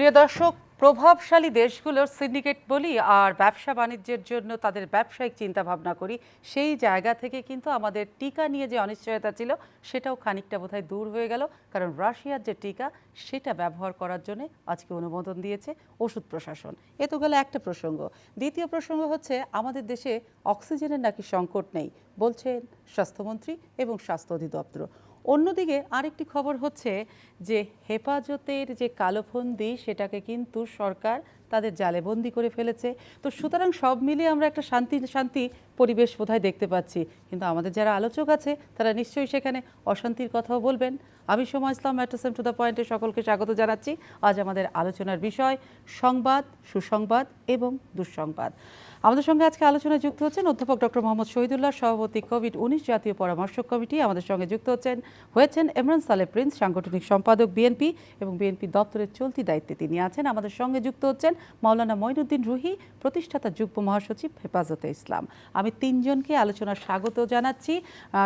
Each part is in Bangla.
প্রিয় দর্শক, প্রভাবশালী দেশগুলোর সিন্ডিকেট বলি আর ব্যবসা বাণিজ্যের জন্য তাদের ব্যবসায়িক চিন্তা ভাবনা করি, সেই জায়গা থেকে কিন্তু আমাদের টিকা নিয়ে যে অনিশ্চয়তা ছিল সেটাও খানিকটা বোধহয় দূর হয়ে গেল। কারণ রাশিয়ার যে টিকা সেটা ব্যবহার করার জন্য আজকে অনুমোদন দিয়েছে ওষুধ প্রশাসন। এ তো গেল একটা প্রসঙ্গ। দ্বিতীয় প্রসঙ্গ হচ্ছে আমাদের দেশে অক্সিজেনের নাকি সংকট নেই বলছেন স্বাস্থ্যমন্ত্রী এবং স্বাস্থ্য অধিদপ্তর। অন্যদিকে আরেকটি খবর হচ্ছে যে হেফাজতের যে কালোফন্দি সেটাকে কিন্তু সরকার তাদের জালেবন্দি করে ফেলেছে। তো সুতরাং সব মিলিয়ে আমরা একটা শান্তি পরিবেশ বোধহয় দেখতে পাচ্ছি, কিন্তু আমাদের যারা আলোচক আছে তারা নিশ্চয়ই সেখানে অশান্তির কথাও বলবেন। আমি সোমা ইসলাম, ম্যাট্রোসেম টু দ্য পয়েন্টে সকলকে স্বাগত জানাচ্ছি। আজ আমাদের আলোচনার বিষয় সংবাদ, সুসংবাদ এবং দুঃসংবাদ। আমাদের সঙ্গে আজকে আলোচনায় যুক্ত হচ্ছেন অধ্যাপক ডক্টর মোহাম্মদ শহীদুল্লাহ, সভাপতি কোভিড-19 জাতীয় পরামর্শক কমিটি। আমাদের সঙ্গে যুক্ত হয়েছেন ইমরান সালেহ প্রিন্স, সাংগঠনিক সম্পাদক বিএনপি এবং বিএনপি দপ্তরের চলতি দায়িত্বে তিনি আছেন। আমাদের সঙ্গে যুক্ত হচ্ছেন মাওলানা মঈনুদ্দিন রুহি, প্রতিষ্ঠাতা যুগ্ম মহাসচিব হেফাজতে ইসলাম। আমি তিনজনকে আলোচনার স্বাগত জানাচ্ছি।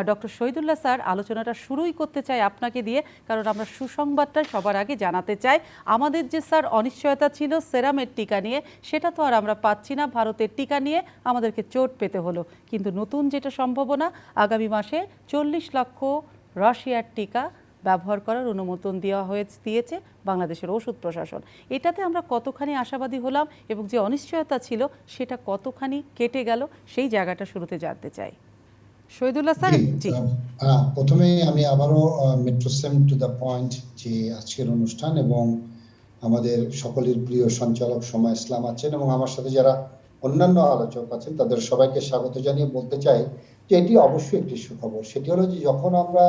ডক্টর শহীদুল্লাহ স্যার, আলোচনাটা শুরুই করতে চাই আপনাকে দিয়ে, কারণ আমরা সুসংবাদটা সবার আগে জানাতে চাই। আমাদের যে স্যার অনিশ্চয়তা ছিল সেরামের টিকা নিয়ে, সেটা তো আর আমরা পাচ্ছি না। ভারতের টিকা নিয়ে আমাদেরকে চোট পেতে হলো, কিন্তু নতুন যেটা সম্ভাবনা, আগামী মাসে 40 লক্ষ রাশিয়ার টিকা ব্যবহার করার অনুমোদন দিয়েছে বাংলাদেশের ওষুধ প্রশাসন। এটাতে আমরা কতখানি আশাবাদী হলাম এবং যে অনিশ্চয়তা ছিল সেটা কতখানি কেটে গেল, সেই জায়গাটা শুরুতে জানতে চাই। শহীদুল্লাহ স্যার। জি, প্রথমে আমি আবারও মেট্রোসেম টু দ্য পয়েন্ট যে আজকের অনুষ্ঠান এবং আমাদের সকলের প্রিয় সঞ্চালক সোমা ইসলাম আছেন এবং আমার সাথে যারা অন্যান্য আলোচক আছেন তাদের সবাইকে স্বাগত জানিয়ে বলতে চাই যে এটি অবশ্যই একটি সুখবর। সেটি হলো যে যখন আমরা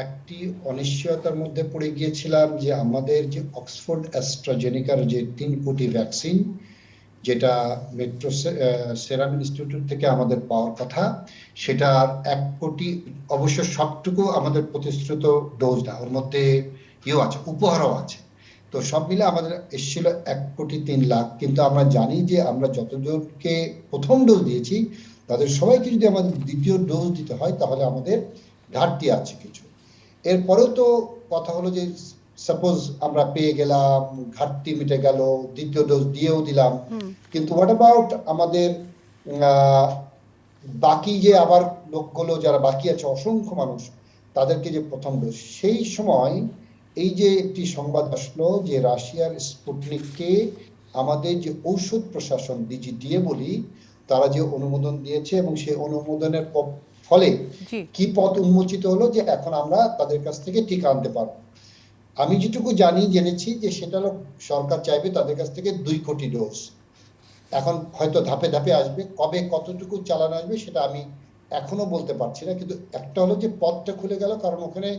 একটি অনিশ্চয়তার মধ্যে পড়ে গিয়েছিলাম যে আমাদের যে অক্সফোর্ড অ্যাস্ট্রাজেনিকার যে 3 কোটি ভ্যাকসিন, যেটা মেট্রো সেরাম ইনস্টিটিউট থেকে আমাদের পাওয়ার কথা, সেটা 1 কোটি, অবশ্য সবটুকু আমাদের প্রতিশ্রুত ডোজ না, ওর মধ্যে ইয়েও আছে, উপহারও আছে। তো সব মিলে আমাদের এসেছিল 1,03,00,000। কিন্তু আমরা জানি যে আমরা যতজনকে প্রথম ডোজ দিয়েছি তাদের সবাইকে যদি আমাদের দ্বিতীয় ডোজ দিতে হয় তাহলে আমাদের ঘাটতি আছে কিছু। এরপরেও তো কথা হলো যে সাপোজ আমরা পেয়ে গেলাম, ঘাটতি মিটে গেল, দ্বিতীয় ডোজ দিয়েও দিলাম, কিন্তু হোয়াট অ্যাবাউট আমাদের বাকি যে আবার লোকগুলো যারা বাকি আছে, অসংখ্য মানুষ, তাদেরকে যে প্রথম ডোজ, সেই সময় এই যে একটি সংবাদ আসলো যে রাশিয়ার স্পুটনিককে আমাদের যে ঔষধ প্রশাসন ডিজিডিএ বলি, তারা যে অনুমোদন দিয়েছে এবং সেই অনুমোদনের ফলে কি পথ উন্মোচিত হলো যে এখন আমরা তাদের কাছ থেকে টিকা আনতে পারবো। আমি যেটুকু জেনেছি যে সেটা সরকার চাইবে তাদের কাছ থেকে 2 কোটি ডোজ। এখন হয়তো ধাপে ধাপে আসবে, কবে কতটুকু চালানো আসবে সেটা আমি এখনো বলতে পারছি না, কিন্তু একটা হলো যে পথটা খুলে গেল, কারণ ওখানে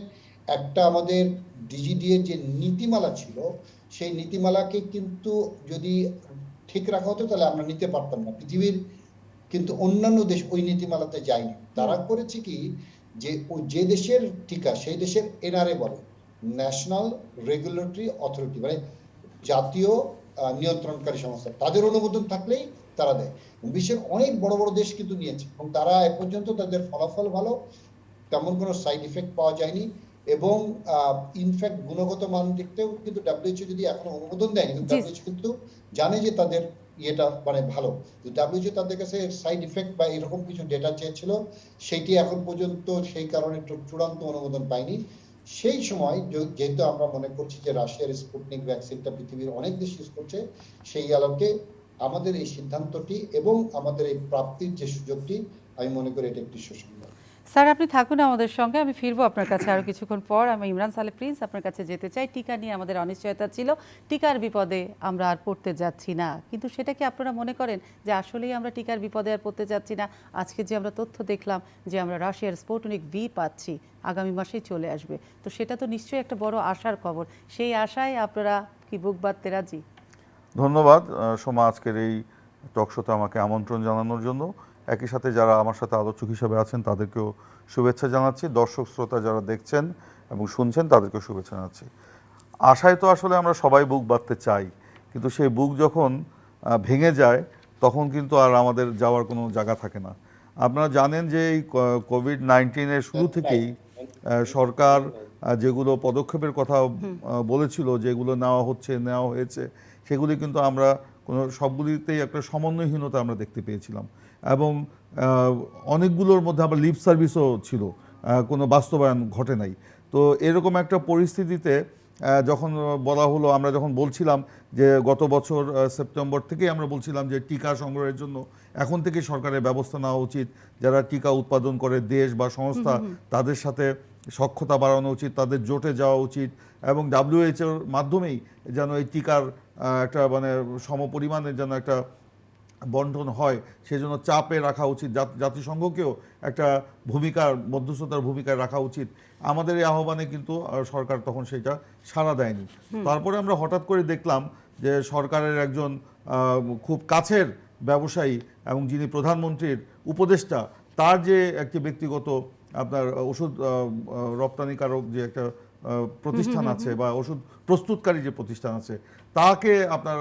একটা আমাদের ডিজিডিএ যে নীতিমালা ছিল সেই নীতিমালাকে কিন্তু যদি ঠিক রাখা হতো তাহলে আমরা নিতে পারতাম না। পৃথিবীর কিন্তু অন্যান্য দেশ ওই নীতিমালাতে যায়নি। তারা করেছে কি, যে দেশের টিকা সেই দেশের এনআরএ বলে, ন্যাশনাল রেগুলেটরি অথরিটি, মানে জাতীয় নিয়ন্ত্রণকারী সংস্থা, তাদের অনুমোদন থাকলেই তারা দেয়। বিশ্বের অনেক বড় বড় দেশ কিন্তু নিয়েছে এবং তারা এ পর্যন্ত তাদের ফলাফল ভালো, তেমন কোনো সাইড ইফেক্ট পাওয়া যায়নি এবং ইনফ্যাক্ট গুণগত মান দেখতেও কিন্তু ডাব্লিউএইচও যদি এখনো অনুমোদন দেয়নি, কিন্তু ডাব্লিউএইচও কিন্তু জানে যে তাদের ইয়েটা মানে ভালো। ডাব্লিউএইচও তাদের কাছে সাইড ইফেক্ট বা এরকম কিছু ডেটা চেয়েছিল, সেইটি এখন পর্যন্ত সেই কারণে চূড়ান্ত অনুমোদন পায়নি। সেই সময় যেহেতু আমরা মনে করছি যে রাশিয়ার স্পুটনিক ভ্যাকসিনটা পৃথিবীর অনেক দেশ ইউজ করছে, সেই আলোকে আমাদের এই সিদ্ধান্তটি এবং আমাদের এই প্রাপ্তির যে সুযোগটি, আমি মনে করি এটা একটি সুসংবাদ। স্যার, আপনি থাকুন আমাদের সঙ্গে, আমি ফিরবো আপনার কাছে আরও কিছুক্ষণ পর। আমি ইমরান সালেহ প্রিন্স আপনার কাছে যেতে চাই। টিকা নিয়ে আমাদের অনিশ্চয়তা ছিল, টিকার বিপদে আমরা আর পড়তে যাচ্ছি না, কিন্তু সেটা কি আপনারা মনে করেন যে আসলেই আমরা টিকার বিপদে আর পড়তে যাচ্ছি না? আজকে যে আমরা তথ্য দেখলাম যে আমরা রাশিয়ার স্পুটনিক ভি পাচ্ছি, আগামী মাসেই চলে আসবে, তো সেটা তো নিশ্চয়ই একটা বড় আশার খবর। সেই আশায় আপনারা কি বুক বাঁধতে রাজি? ধন্যবাদ সোমা, আজকের এই টকশোতে আমাকে আমন্ত্রণ জানানোর জন্য। একই সাথে যারা আমার সাথে আলোচক হিসেবে আছেন তাদেরকেও শুভেচ্ছা জানাচ্ছি। দর্শক শ্রোতা যারা দেখছেন এবং শুনছেন তাদেরকেও শুভেচ্ছা জানাচ্ছি। আশায় তো আসলে আমরা সবাই বুক বাঁধতে চাই, কিন্তু সেই বুক যখন ভেঙে যায় তখন কিন্তু আর আমাদের যাওয়ার কোনো জায়গা থাকে না। আপনারা জানেন যে এই কোভিড-19 শুরু থেকেই সরকার যেগুলো পদক্ষেপের কথা বলেছিল, যেগুলো নেওয়া হয়েছে, সেগুলি কিন্তু আমরা সবগুলিতেই একটা সমন্বয়হীনতা আমরা দেখতে পেয়েছিলাম। এবং অনেকগুলোর মধ্যে আবার লিপ সার্ভিসও ছিল, কোনো বাস্তবায়ন ঘটে নাই। তো এরকম একটা পরিস্থিতিতে যখন বলা হলো, আমরা যখন বলছিলাম যে গত বছর সেপ্টেম্বর থেকেই আমরা বলছিলাম যে টিকা সংগ্রহের জন্য এখন থেকে সরকারের ব্যবস্থা নেওয়া উচিত, যারা টিকা উৎপাদন করে দেশ বা সংস্থা তাদের সাথে সখ্যতা বাড়ানো উচিত, তাদের জোটে যাওয়া উচিত, এবং WHO মাধ্যমেই যেন এই টিকার একটা মানে সমপরিমাণের যেন একটা বন্টন হয়, সেজন্য চাপে রাখা উচিত, জাতিসংঘকেও একটা মধ্যস্থতার ভূমিকায় রাখা উচিত। আমাদের এই আহ্বানে কিন্তু সরকার তখন সেটা সাড়া দেয়নি। তারপরে আমরা হঠাৎ করে দেখলাম যে সরকারের একজন খুব কাছের ব্যবসায়ী এবং যিনি প্রধানমন্ত্রীর উপদেষ্টা, তার যে একটি ব্যক্তিগত আপনার ওষুধ রপ্তানিকারক যে একটা প্রতিষ্ঠান আছে বা ওষুধ প্রস্তুতকারী যে প্রতিষ্ঠান আছে, তাকে আপনার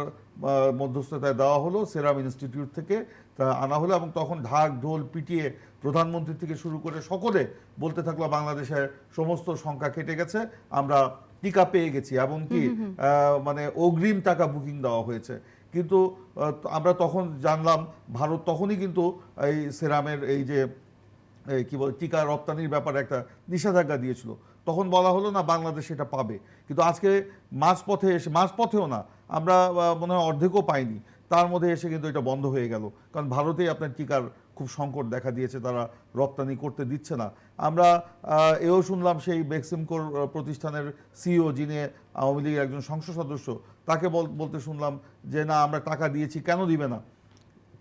মধ্যস্থতায় দেওয়া হলো, সেরাম ইনস্টিটিউট থেকে তা আনা হলো, এবং তখন ঢাক ঢোল পিটিয়ে প্রধানমন্ত্রী থেকে শুরু করে সকলে বলতে থাকলো বাংলাদেশের সমস্ত সংখ্যা কেটে গেছে, আমরা টিকা পেয়ে গেছি, এমনকি মানে অগ্রিম টাকা বুকিং দেওয়া হয়েছে। কিন্তু আমরা তখন জানলাম ভারত তখনই কিন্তু এই সেরামের এই যে কি বলে টিকা রপ্তানির ব্যাপারে একটা নিষেধাজ্ঞা দিয়েছিল। তখন বলা হলো না বাংলাদেশ এটা পাবে, কিন্তু আজকে মাঝপথেও না, আমরা মনে হয় অর্ধেকও পাইনি, তার মধ্যে এসে কিন্তু এটা বন্ধ হয়ে গেল, কারণ ভারতেই আপনার টিকার খুব সংকট দেখা দিয়েছে, তারা রপ্তানি করতে দিচ্ছে না। আমরা এও শুনলাম সেই বেক্সিমকোর প্রতিষ্ঠানের সিইও, যিনি আওয়ামী লীগের একজন সংসদ সদস্য, তাকে বলতে শুনলাম যে না আমরা টাকা দিয়েছি, কেন দিবে না।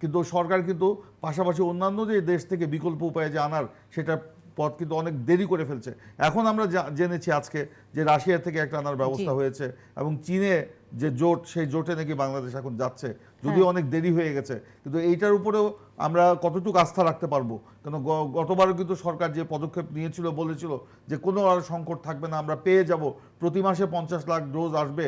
কিন্তু সরকার কিন্তু পাশাপাশি অন্যান্য যে দেশ থেকে বিকল্প উপায়ে যে আনার সেটা পথ কিন্তু অনেক দেরি করে ফেলছে। এখন আমরা জেনেছি আজকে যে রাশিয়া থেকে একটা আনার ব্যবস্থা হয়েছে, এবং চীনে যে জোট, সেই জোটে নাকি বাংলাদেশ এখন যাচ্ছে, যদিও অনেক দেরি হয়ে গেছে। কিন্তু এইটার উপরেও আমরা কতটুকু আস্থা রাখতে পারবো, কেন গতবারও কিন্তু সরকার যে পদক্ষেপ নিয়েছিল, বলেছিল যে কোনো আর সংকট থাকবে না, আমরা পেয়ে যাব, প্রতি মাসে 50 লাখ ডোজ আসবে।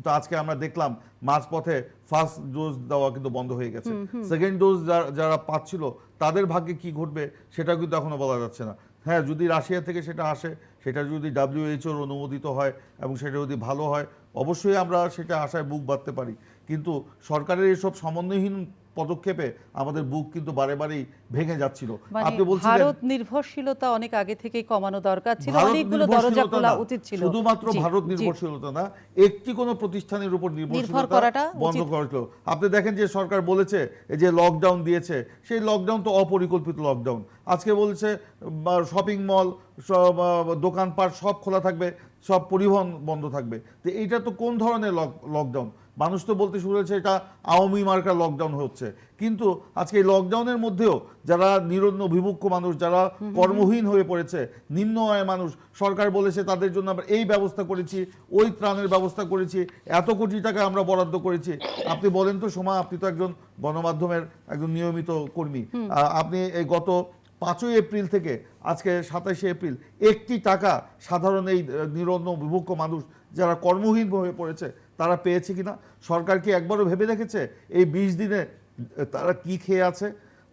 তো আজকে আমরা দেখলাম মাঝপথে ফার্স্ট ডোজ দেওয়া কিন্তু বন্ধ হয়ে গেছে, সেকেন্ড ডোজ যারা পাচ্ছিল তাদের ভাগ্যে কি ঘটবে সেটা কিন্তু এখনো বলা যাচ্ছে না। হ্যাঁ, যদি রাশিয়া থেকে সেটা আসে, সেটা যদি WHO অনুমোদিত হয় এবং সেটা যদি ভালো হয়, অবশ্যই আমরা সেটা আশায় বুক বাঁধতে পারি। কিন্তু সরকারের এসব সমন্বয়হীন পদক্ষেপে আমাদের বুক কিন্তু বারেবারেই ভেঙে যাচ্ছিল। আপনি বলছিলেন ভারত নির্ভরশীলতা অনেক আগে থেকেই কমানো দরকার ছিল, অনেকগুলো দরজা খোলা উচিত ছিল। শুধুমাত্র ভারত নির্ভরশীলতা না, একটি কোনো প্রতিষ্ঠানের উপর নির্ভরশীলতা বন্ধ করা। আপনি দেখেন যে সরকার বলেছে এই যে লকডাউন দিয়েছে, সেই লকডাউন তো অপরিকল্পিত লকডাউন। আজকে বলছে শপিং মল, সব দোকানপাট সব খোলা থাকবে, সব পরিবহন বন্ধ থাকবে। তো এইটা তো কোন ধরনের লকডাউন? মানুষ তো বলতে শুরু হয়েছে এটা আওয়ামী মার্কা লকডাউন হচ্ছে। কিন্তু আজকে এই লকডাউনের মধ্যেও যারা নিরন্ন বিমুখ মানুষ, যারা কর্মহীন হয়ে পড়েছে, নিম্ন আয়ের মানুষ, সরকার বলেছে তাদের জন্য আমরা এই ব্যবস্থা করেছি, ওই ত্রাণের ব্যবস্থা করেছি, এত কোটি টাকা আমরা বরাদ্দ করেছি। আপনি বলেন তো সোমা, আপনি তো একজন গণমাধ্যমের একজন নিয়মিত কর্মী, আপনি এই গত 5ই এপ্রিল থেকে আজকে 27শে এপ্রিল একটি টাকা সাধারণ এই নিরন্ন বিমুখ মানুষ যারা কর্মহীন হয়ে পড়েছে তারা পেয়েছে কিনা? সরকার কি একবারও ভেবে দেখেছে এই 20 দিনে তারা কি খেয়ে আছে?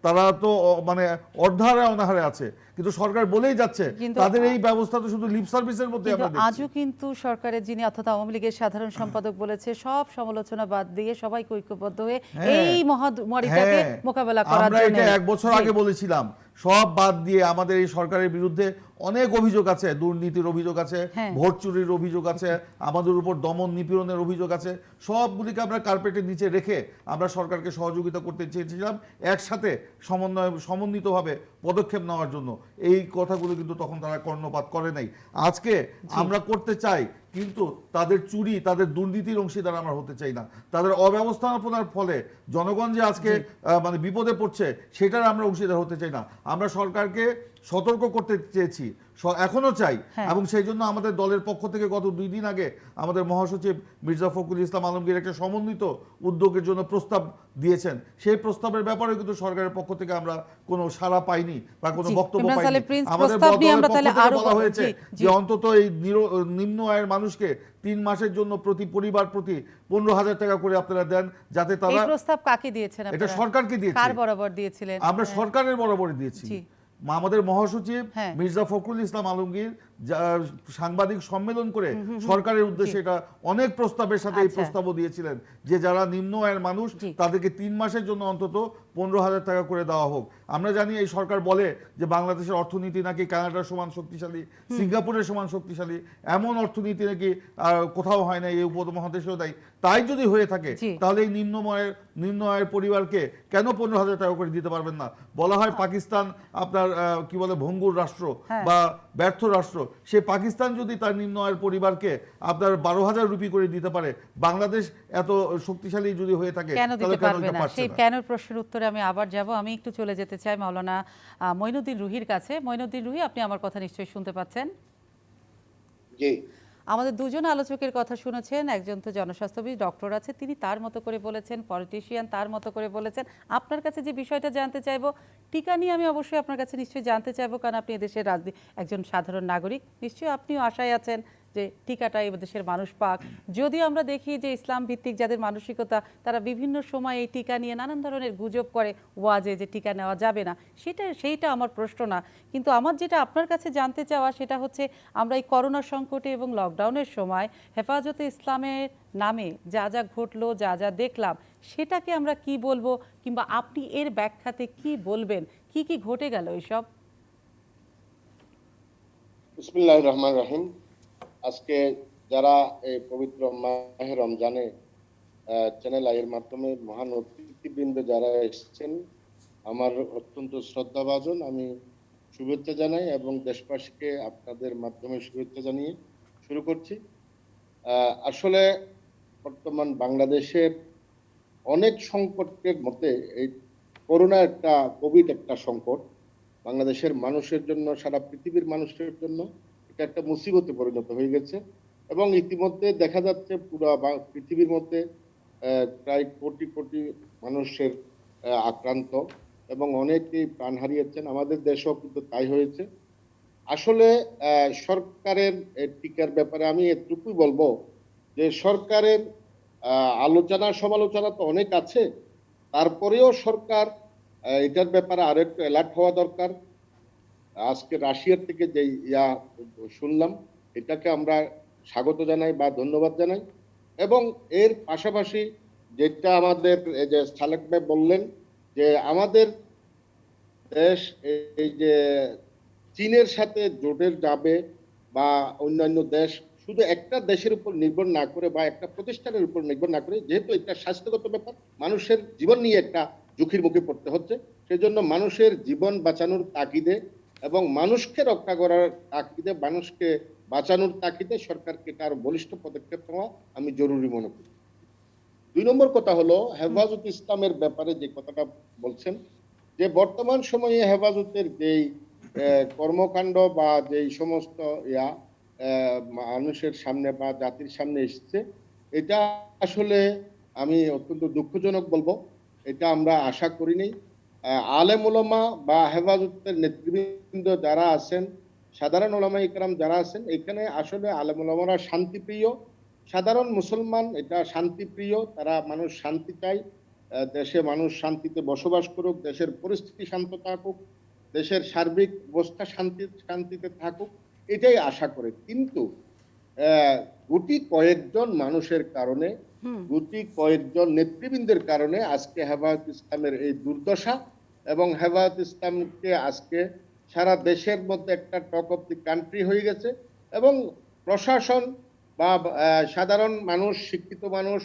তারা তো মানে অর্ধাহারে অনাহারে আছে, কিন্তু সরকার বলেই যাচ্ছে তাদের এই ব্যবস্থা তো শুধু লিপ সার্ভিসের মধ্যে আমরা দেখছি। আজও কিন্তু সরকারের যিনি অর্থাৎ আওয়ামী লীগের সাধারণ সম্পাদক বলেছে সব সমালোচনা বাদ দিয়ে সবাইকে ঐক্যবদ্ধ হয়ে এই মহামারীটাকে মোকাবেলা করার জন্য। আমরা এটা 1 বছর আগে বলেছিলাম, সব বাদ দিয়ে আমাদের এই সরকারের বিরুদ্ধে অনেক অভিযোগ আছে, দুর্নীতির অভিযোগ আছে, ভোট চুরির অভিযোগ আছে, আমাদের উপর দমন নিপীড়নের অভিযোগ আছে, সবগুলিকে আমরা কার্পেটের নিচে রেখে আমরা সরকারকে সহযোগিতা করতে চেয়েছিলাম একসাথে সমন্বিতভাবে পদক্ষেপ নেওয়ার জন্য। এই কথাগুলো কিন্তু তখন তারা কর্ণপাত করে নাই। আজকে আমরা করতে চাই, কিন্তু তাদের চুরি, তাদের দুর্নীতির অংশীদার আমরা হতে চাই না। তাদের অব্যবস্থাপনার ফলে জনগণ যে আজকে মানে বিপদে পড়ছে সেটার আমরা অংশীদার হতে চাই না। আমরা সরকারকে সতর্ক করতে চেয়েছি, এখনো চাই, এবং সেই জন্য আমাদের দলের পক্ষ থেকে গত 2 দিন আগে আমাদের মহাসচিব মির্জা ফখরুল ইসলাম আলমগীর একটা সমন্বিত উদ্যোগের জন্য প্রস্তাব দিয়েছেন। সেই প্রস্তাবের ব্যাপারে কিন্তু সরকারের পক্ষ থেকে আমরা কোনো সাড়া পাইনি বা কোনো বক্তব্য পাইনি। আমাদের বলা হয়েছে যে অন্তত এই নিম্ন আয়ের মানুষকে 3 মাসের জন্য প্রতি পরিবার প্রতি 15,000 টাকা করে আপনারা দেন, যাতে তারা। এই প্রস্তাব কাকে দিয়েছেন আপনারা? এটা সরকারকে দিয়েছি। কার বরাবর দিয়েছিলেন? আমরা সরকারের বরাবরই দিয়েছি। আমাদের মহাসচিব মির্জা ফখরুল ইসলাম আলমগীর সাংবাদিক সম্মেলন করে সরকারের উদ্দেশ্যে এটা অনেক প্রস্তাবের সাথে এই আচ্ছা। প্রস্তাবও দিয়েছিলেন যে যারা নিম্ন আয়ের মানুষ জি। তাদেরকে 3 মাসের জন্য অন্তত 15,000 টাকা করে দেওয়া হোক। আমরা জানি এই সরকার বলে যে বাংলাদেশের অর্থনীতি নাকি কানাডার সমান শক্তিশালী, সিঙ্গাপুরের সমান শক্তিশালী, এমন অর্থনীতি নাকি কোথাও হয় না, এই উপমহাদেশেও তাই। তাই যদি হয়ে থাকে জি। তাহলে এই নিম্ন আয়ের পরিবারকে কেন 15,000 টাকা করে দিতে পারবেন না? বলা হয় পাকিস্তান আপনার কি বলে ভঙ্গুর রাষ্ট্র হ্যাঁ। বা ব্যর্থ রাষ্ট্র। সে পাকিস্তান যদি তার নিম্ন আয়ের পরিবারকে আপনার 12,000 রুপি করে দিতে পারে, বাংলাদেশ এত শক্তিশালী যদি হয়ে থাকে কেন তাহলে দিতে কেন পারবে এটা না? পারছে সেই না? কেন প্রশ্নের উত্তরে আমি আবার যাব। আমি একটু চলে যেতে চাই মাওলানা মঈনুদ্দিন রুহির কাছে। মঈনুদ্দিন রুহি, আপনি আমার কথা নিশ্চয়ই শুনতে পাচ্ছেন? জি, আমাদের দুজন আলোচকের কথা শুনেছেন। একজন তো জনস্বাস্থ্যবিদ, ডক্টর আছে, তিনি তার মতো করে বলেছেন, পলিটিশিয়ান তার মতো করে বলেছেন। আপনার কাছে যে বিষয়টা জানতে চাইবো, টিকা নিয়ে আমি অবশ্যই আপনার কাছে নিশ্চয়ই জানতে চাইবো, কারণ আপনি এদেশের একজন সাধারণ নাগরিক। নিশ্চয়ই আপনিও আশায় আছেন যে টিকাটা এই দেশের মানুষ পাক। যদিও আমরা দেখি যে ইসলাম ভিত্তিক যাদের মানসিকতা, তারা বিভিন্ন সময় এই টিকা নিয়ে নানান ধরনের গুজব করে ওয়াজে যে টিকা নেওয়া যাবে না। সেইটা আমার প্রশ্ন না, কিন্তু আমার যেটা আপনার কাছে জানতে চাওয়া সেটা হচ্ছে, আমরা এই করোনা সংকটে এবং লকডাউনের সময় হেফাজতে ইসলামের নামে যা যা ঘটলো, যা যা দেখলাম, সেটাকে আমরা কি বলবো, কিংবা আপনি এর ব্যাখ্যাতে কি বলবেন? কি কি ঘটে গেল এইসব? বিসমিল্লাহির রহমানির রহিম। আজকে যারা এই পবিত্র মাহে রমজানে চ্যানেল আইয়ের মাধ্যমে মহান অতিথিবৃন্দ যারা এসেছেন, আমার অত্যন্ত শ্রদ্ধাভাজন আমি শুভেচ্ছা জানাই এবং দেশবাসীকে আপনাদের মাধ্যমে শুভেচ্ছা জানিয়ে শুরু করছি। আসলে বর্তমান বাংলাদেশের অনেক সংকটের মধ্যে এই করোনা কোভিড একটা সংকট। বাংলাদেশের মানুষের জন্য, সারা পৃথিবীর মানুষের জন্য এটা একটা মুসিবতে পরিণত হয়ে গেছে এবং ইতিমধ্যে দেখা যাচ্ছে পুরো পৃথিবীর মধ্যে প্রায় কোটি কোটি মানুষের আক্রান্ত এবং অনেকেই প্রাণ হারিয়েছেন। আমাদের দেশেও কিন্তু তাই হয়েছে। আসলে সরকারের টিকার ব্যাপারে আমি এটুকুই বলবো যে সরকারের আলোচনা সমালোচনা তো অনেক আছে, তারপরেও সরকার এটার ব্যাপারে আরো একটু অ্যালার্ট হওয়া দরকার। আজকে রাশিয়ার থেকে যে শুনলাম, এটাকে আমরা স্বাগত জানাই বা ধন্যবাদ জানাই এবং এর পাশাপাশি যেটা আমাদের এই যে সালেক ভাই বললেন যে আমাদের দেশ এই যে চীনের সাথে জোটে যাবে বা অন্যান্য দেশ, শুধু একটা দেশের উপর নির্ভর না করে বা একটা প্রতিষ্ঠানের উপর নির্ভর না করে, যেহেতু একটা স্বাস্থ্যগত ব্যাপার, মানুষের জীবন নিয়ে একটা ঝুঁকির মুখে পড়তে হচ্ছে, সেজন্য মানুষের জীবন বাঁচানোর তাগিদে এবং মানুষকে রক্ষা করার তাগিদে, মানুষকে বাঁচানোর তাগিদে সরকারকে তার বলিষ্ঠ পদক্ষেপ নেওয়া আমি জরুরি মনে করি। 2 নম্বর কথা হলো হেফাজত ইসলামের ব্যাপারে যে কথাটা বলছেন, যে বর্তমান সময়ে হেফাজতের যেই কর্মকাণ্ড বা যেই সমস্ত মানুষের সামনে বা জাতির সামনে এসছে, এটা আসলে আমি অত্যন্ত দুঃখজনক বলবো। এটা আমরা আশা করিনি। আলেম ওলামা বা হেফাজতের নেতৃবৃন্দ যারা আছেন, সাধারণ ওলামা ইকরাম যারা আছেন, এখানে আসলে আলেম ওলামারা শান্তিপ্রিয়, সাধারণ মুসলমান এটা শান্তিপ্রিয়, তারা মানুষ শান্তি চায়, দেশে মানুষ শান্তিতে বসবাস করুক, দেশের পরিস্থিতি শান্ত থাকুক, দেশের সার্বিক অবস্থা শান্তিতে থাকুক, এটাই আশা করে। কিন্তু গুটি কয়েকজন মানুষের কারণে, গুটি কয়েকজন নেতৃবৃন্দের কারণে আজকে হেফাজত ইসলামের এই দুর্দশা এবং হেফাজত ইসলামকে আজকে সারা দেশের মধ্যে একটা টক অফ দি কান্ট্রি হয়ে গেছে এবং প্রশাসন বা সাধারণ মানুষ, শিক্ষিত মানুষ,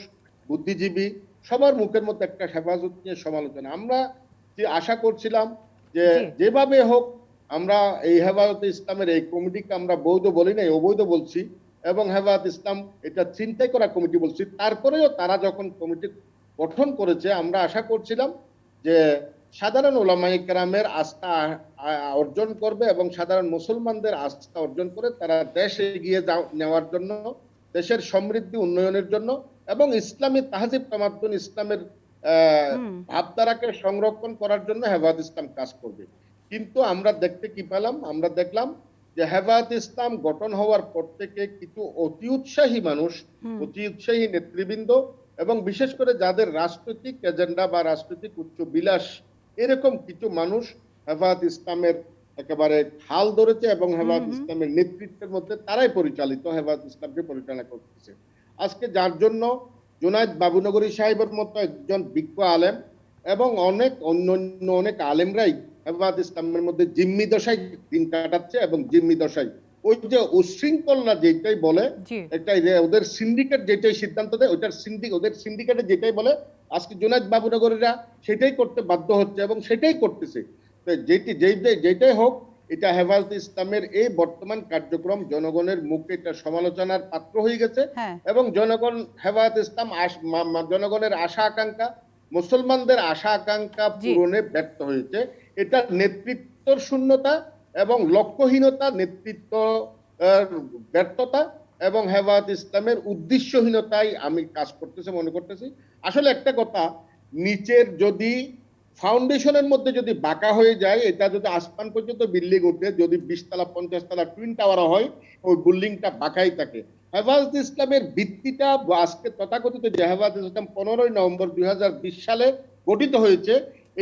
বুদ্ধিজীবী সবার মুখের মধ্যে একটা হেফাজত নিয়ে সমালোচনা। আমরা যে আশা করছিলাম যে যেভাবে হোক আমরা এই হেফাজত ইসলামের এই কমিটিকে আমরা বৈধ বলি নাই, অবৈধ বলছি এবং হেফাজত ইসলাম এটা চিন্তাই করা কমিটি বলছি, তারপরেও তারা যখন কমিটি গঠন করেছে, আমরা আশা করছিলাম যে সাধারণ ওলামায়ে কেরামের আস্থা অর্জন করবে এবং সাধারণ মুসলমানদের আস্থা অর্জন করে তারা দেশ এগিয়ে নেওয়ার জন্য, দেশের সমৃদ্ধি উন্নয়নের জন্য এবং ইসলামী তাহজিব তামাদ্দুন, ইসলামের ভাবধারাকে সংরক্ষণ করার জন্য হেফাজত ইসলাম কাজ করবে। কিন্তু আমরা দেখতে কি পেলাম? আমরা দেখলাম যে হেফাজত ইসলাম গঠন হওয়ার পর থেকে কিছু অতি উৎসাহী মানুষ, অতি উৎসাহী নেতৃবৃন্দ এবং বিশেষ করে যাদের রাজনৈতিক এজেন্ডা বা রাজনৈতিক উচ্চ বিলাস, এরকম কিছু মানুষ হেফাজত ইসলামের একেবারে হাল ধরেছে এবং হেফাজত ইসলামের নেতৃত্বের মধ্যে তারাই পরিচালিত, হেফাজত ইসলামকে পরিচালনা করতেছে। আজকে যার জন্য জুনায়েদ বাবুনগরী সাহেবের মতো একজন বিজ্ঞ আলেম এবং অন্যান্য অনেক আলেমরাই হেফাজত ইসলামের মধ্যে জিম্মি দশায় দিন কাটাচ্ছে, এবং জিম্মি দশায় ওই যে উশৃঙ্খলা যেটাই বলে, জি এটাই যে ওদের সিন্ডিকেট যেটাই সিদ্ধান্ত দেয়, ওদের সিন্ডিকেটে যেটাই বলে আজকে জুনায়েদ বাবুনগরীরা সেটাই করতে বাধ্য হচ্ছে এবং সেটাই করতেছে। তো যেটাই হোক, এটা হেফাজত ইসলামের এই বর্তমান কার্যক্রম জনগণের মুখে এটা সমালোচনার পাত্র হয়ে গেছে, হ্যাঁ এবং জনগণ হেফাজত ইসলাম জনগণের আশা আকাঙ্ক্ষা, মুসলমানদের আশা আকাঙ্ক্ষা জি পূরণে ব্যর্থ হয়েছে। এটা নেতৃত্বর শূন্যতা এবং লক্ষ্যহীনতা, নেতৃত্ব ব্যর্থতা এবং হেফাজত ইসলামের উদ্দেশ্যহীনতাই আমি কাজ করতেছে মনে করতেছি। আসলে একটা কথা, নিচের যদি ফাউন্ডেশনের মধ্যে যদি বাঁকা হয়ে যায়, এটা যদি আসমান পর্যন্ত বিল্ডিং উঠে, যদি 20 তলা 50 তলা টুইন টাওয়ার হয়, ওই বিল্ডিংটা বাঁকাই থাকে। হেফাজত ইসলামের ভিত্তিটা আজকে তথাকথিত যে হেফাজত ইসলাম 15ই নভেম্বর 2020 সালে গঠিত হয়েছে,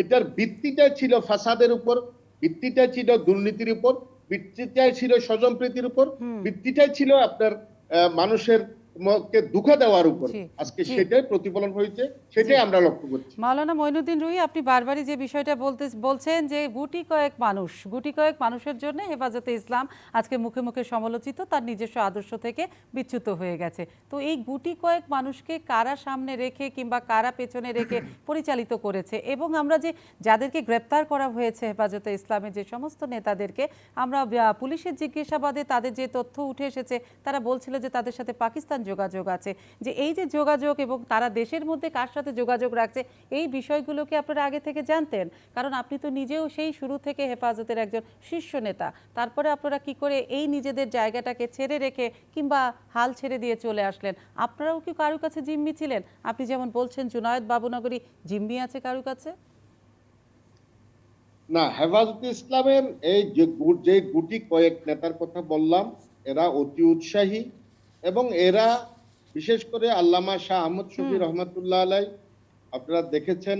এটার ভিত্তিটা ছিল ফাসাদের উপর, ভিত্তিটা ছিল দুর্নীতির উপর, ভিত্তিটাই ছিল স্বজনপ্রীতির উপর, ভিত্তিটাই ছিল আপনার মানুষের কে দুঃখ দেওয়ার উপর। জি আজকে জি সেটাই প্রতিফলন হয়েছে, সেটাই আমরা লক্ষ্য করছি। মাওলানা মঈনুদ্দিন রুহি, আপনি বারবারই যে বিষয়টা বলছেন যে গুটি কয়েক মানুষের জন্য হেফাজতে ইসলাম আজকে মুখে মুখে সমালোচিত, তার নিজস্ব আদর্শ থেকে বিচ্যুত হয়ে গেছে। তো এই গুটি কয়েক মানুষকে কারা সামনে রেখে কিংবা কারা পেছনে রেখে পরিচালিত করেছে, এবং আমরা যে যাদেরকে গ্রেপ্তার করা হয়েছে হেফাজতে ইসলামের যে সমস্ত নেতাদেরকে, আমরা পুলিশের জিজ্ঞাসাবাদে তাদের যে তথ্য উঠে এসেছে, তারা বলছিল যে তাদের সাথে পাকিস্তান যোগাযোগ আছে। যে এই যে যোগাযোগ এবং তারা দেশের মধ্যে কার সাথে যোগাযোগ রাখছে, এই বিষয়গুলোকে আপনারা আগে থেকে জানতেন? কারণ আপনি তো নিজেও সেই শুরু থেকে হেফাজতের একজন শীর্ষ নেতা। তারপরে আপনারা কি করে এই নিজেদের জায়গাটাকে ছেড়ে রেখে কিংবা হাল ছেড়ে দিয়ে চলে আসলেন? আপনারাও কি কারো কাছে জিম্মি ছিলেন? আপনি যেমন বলছেন জুনায়েদ বাবুনগরী জিম্মি আছে কারো কাছে? না, হেফাজত ইসলামের এই যে গুটি কয়েক নেতার কথা বললাম, এরা অতি উৎসাহী, এবং এরা বিশেষ করে আল্লামা শাহ আহমদ শফি রহমতুল্লাহ আলাই, আপনারা দেখেছেন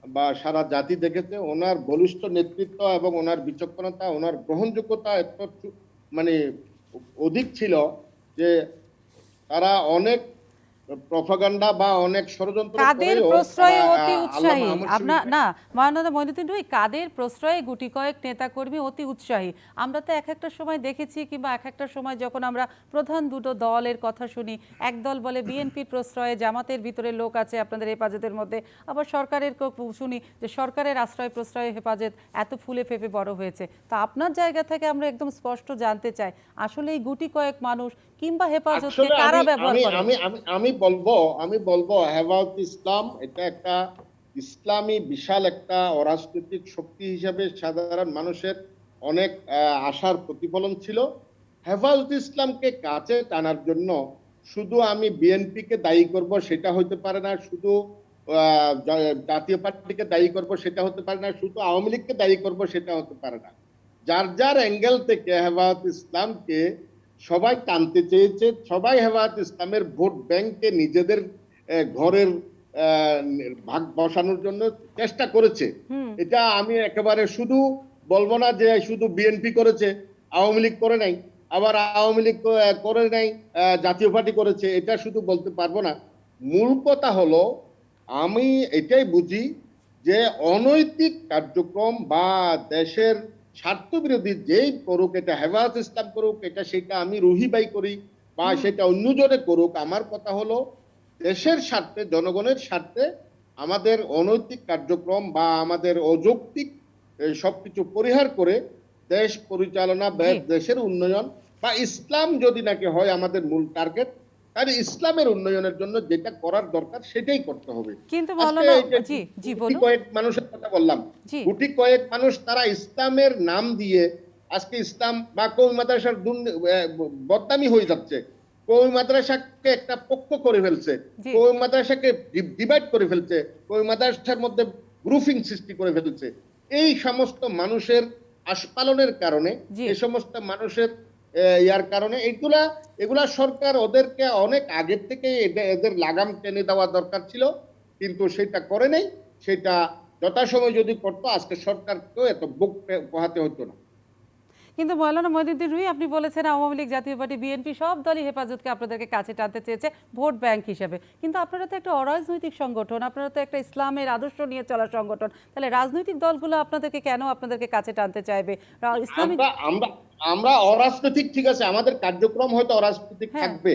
বা সারা জাতি দেখেছে, ওনার বলিষ্ঠ নেতৃত্ব এবং ওনার বিচক্ষণতা, ওনার গ্রহণযোগ্যতা এত মানে অধিক ছিল যে তারা অনেক প্রপাগান্ডা বা অনেক ষড়যন্ত্র কাদের করেও প্রশ্রয়ে তারা অতি আল্লামা উৎসাহী? আহমদ আপনার শফিকে না মাওলানা মঈনুদ্দিন রুহি, কাদের প্রশ্রয়ে গুটি কয়েক নেতাকর্মী অতি উৎসাহী? আমরা তো এক একটা সময় দেখেছি, কিংবা এক একটা সময় যখন আমরা প্রধান দুটো দলের কথা শুনি, এক দল বলে বিএনপির প্রশ্রয়ে জামাতের ভিতরে লোক আছে আপনাদের হেফাজতের মধ্যে, আবার সরকারের শুনি যে সরকারের আশ্রয় প্রশ্রয়ে হেফাজত এত ফুলে ফেপে বড় হয়েছে। তা আপনার জায়গা থেকে আমরা একদম স্পষ্ট জানতে চাই, আসলে এই গুটি কয়েক মানুষ কিংবা হেফাজতকে আসলে কারা আমি ব্যবহার আমি করে? আমি আমি আমি বলবো হেফাজত ইসলাম এটা একটা ইসলামী বিশাল একটা অরাজনৈতিক শক্তি হিসেবে সাধারণ মানুষের অনেক আশার প্রতিফলন ছিল। হেফাজত ইসলামকে কাছে টানার জন্য শুধু আমি বিএনপি কে দায়ী করব সেটা হতে পারে না, শুধু জাতীয় পার্টিকে দায়ী করব সেটা হতে পারে না, শুধু আওয়ামী লীগকে দায়ী করব সেটা হতে পারে না। যার যার অ্যাঙ্গেল থেকে হেফাজত ইসলামকে সবাই টানতে চেয়েছে, সবাই হেফাজত ইসলামের ভোট ব্যাংকে নিজেদের ঘরের ভাগ বসানোর জন্য চেষ্টা করেছে। এটা আমি একেবারে শুধু বলবো না যে শুধু বিএনপি করেছে, আওয়ামী লীগ করে নাই, আবার আওয়ামী লীগ করে নাই জাতীয় পার্টি করেছে, এটা শুধু বলতে পারবো না। মূল কথা হলো, আমি এটাই বুঝি যে অনৈতিক কার্যক্রম বা দেশের স্বার্থ বিরোধী যেই করুক, এটা হেফাজত ইসলাম করুক, এটা সেটা আমি রুহি ভাই করি বা সেটা অন্যজনে করুক, আমার কথা হলো দেশের স্বার্থে, জনগণের স্বার্থে আমাদের অনৈতিক কার্যক্রম বা আমাদের অযৌক্তিক সবকিছু পরিহার করে দেশ পরিচালনা, দেশের উন্নয়ন বা ইসলাম যদি নাকি হয় আমাদের মূল টার্গেট, তাহলে ইসলামের উন্নয়নের জন্য যেটা করার দরকার সেটাই করতে হবে। কিন্তু আজকে মাওলানা এই যে জি জি গুটি বলুন। কয়েক মানুষের কথা বললাম, জি গুটি কয়েক মানুষ তারা ইসলামের নাম দিয়ে আজকে ইসলাম বা কওমি মাদ্রাসার বদনামি হয়ে যাচ্ছে, কওমি মাদ্রাসাকে একটা পক্ষ করে ফেলছে, জি কওমি মাদ্রাসাকে ডিভাইড করে ফেলছে, কওমি মাদ্রাসার মধ্যে গ্রুপিং সৃষ্টি করে ফেলছে। এই সমস্ত মানুষের আস্ফালনের কারণে, জি এই সমস্ত মানুষের ইয়ার কারণে এগুলা সরকার ওদেরকে অনেক আগের থেকে এদের লাগাম টেনে দেওয়া দরকার ছিল, কিন্তু সেটা করে নাই। সেটা যথাসময় যদি করতো আজকে সরকারকেও এত বুক পোহাতে হতো না। কিন্তু মৌলানা মঈনুদ্দিন রুহি, আপনি বলেছেন আওয়ামী লীগ, জাতীয় পার্টি, বিএনপি সব দলই হেফাজতকে আপনাদেরকে কাছে টানতে চেয়েছে ভোট ব্যাংক হিসেবে, কিন্তু আপনারা তো একটা অরাজনৈতিক সংগঠন, আপনারা তো একটা ইসলামের আদর্শ নিয়ে চলা সংগঠন, তাহলে রাজনৈতিক দলগুলো আপনাদেরকে কেন আপনাদেরকে কাছে টানতে চাইবে? ইসলামিক আমরা আমরা আমরা অরাজনৈতিক, ঠিক আছে, আমাদের কার্যক্রম হয়তো অরাজনৈতিক হ্যাঁ। থাকবে,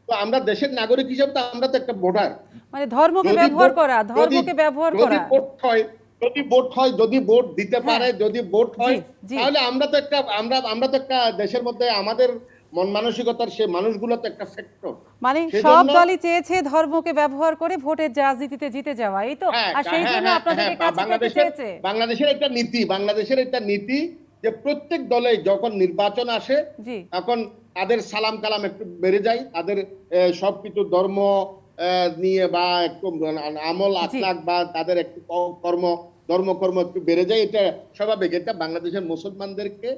তো আমরা দেশের নাগরিক হিসেবে তো আমরা তো একটা ভোটার। মানে ধর্মকে যদি ব্যবহার ভোট- করা, যদি- ধর্মকে ব্যবহার যদি করা। ভোট হয়, যদি ভোট দিতে হ্যাঁ। পারে, যদি ভোট হয়, জি। তাহলে আমরা তো একটা দেশের মধ্যে আমাদের মন মানসিকতার সে মানুষগুলো তো একটা ফ্যাক্টর। মানে সেজন্য- সব দলই চেয়েছে ধর্মকে ব্যবহার করে ভোটের রাজনীতিতে জিতে যাওয়া, এই তো? হ্যাঁ, আর সেই হ্যাঁ, জন্য হ্যাঁ, আপনাদেরকে হ্যাঁ, কাছে পেতে চেয়েছে। বাংলাদেশের একটা নীতি যে প্রত্যেক দলে যখন নির্বাচন আসে জি তখন তাদের সালাম কালাম একটু বেড়ে যায়, তাদের সবকিছু ধর্ম নিয়ে বা একটু আমল আখলাক বা তাদের একটু ধর্মকর্ম একটু বেড়ে যায়, এটা স্বাভাবিক। এটা বাংলাদেশের মুসলমানদেরকে,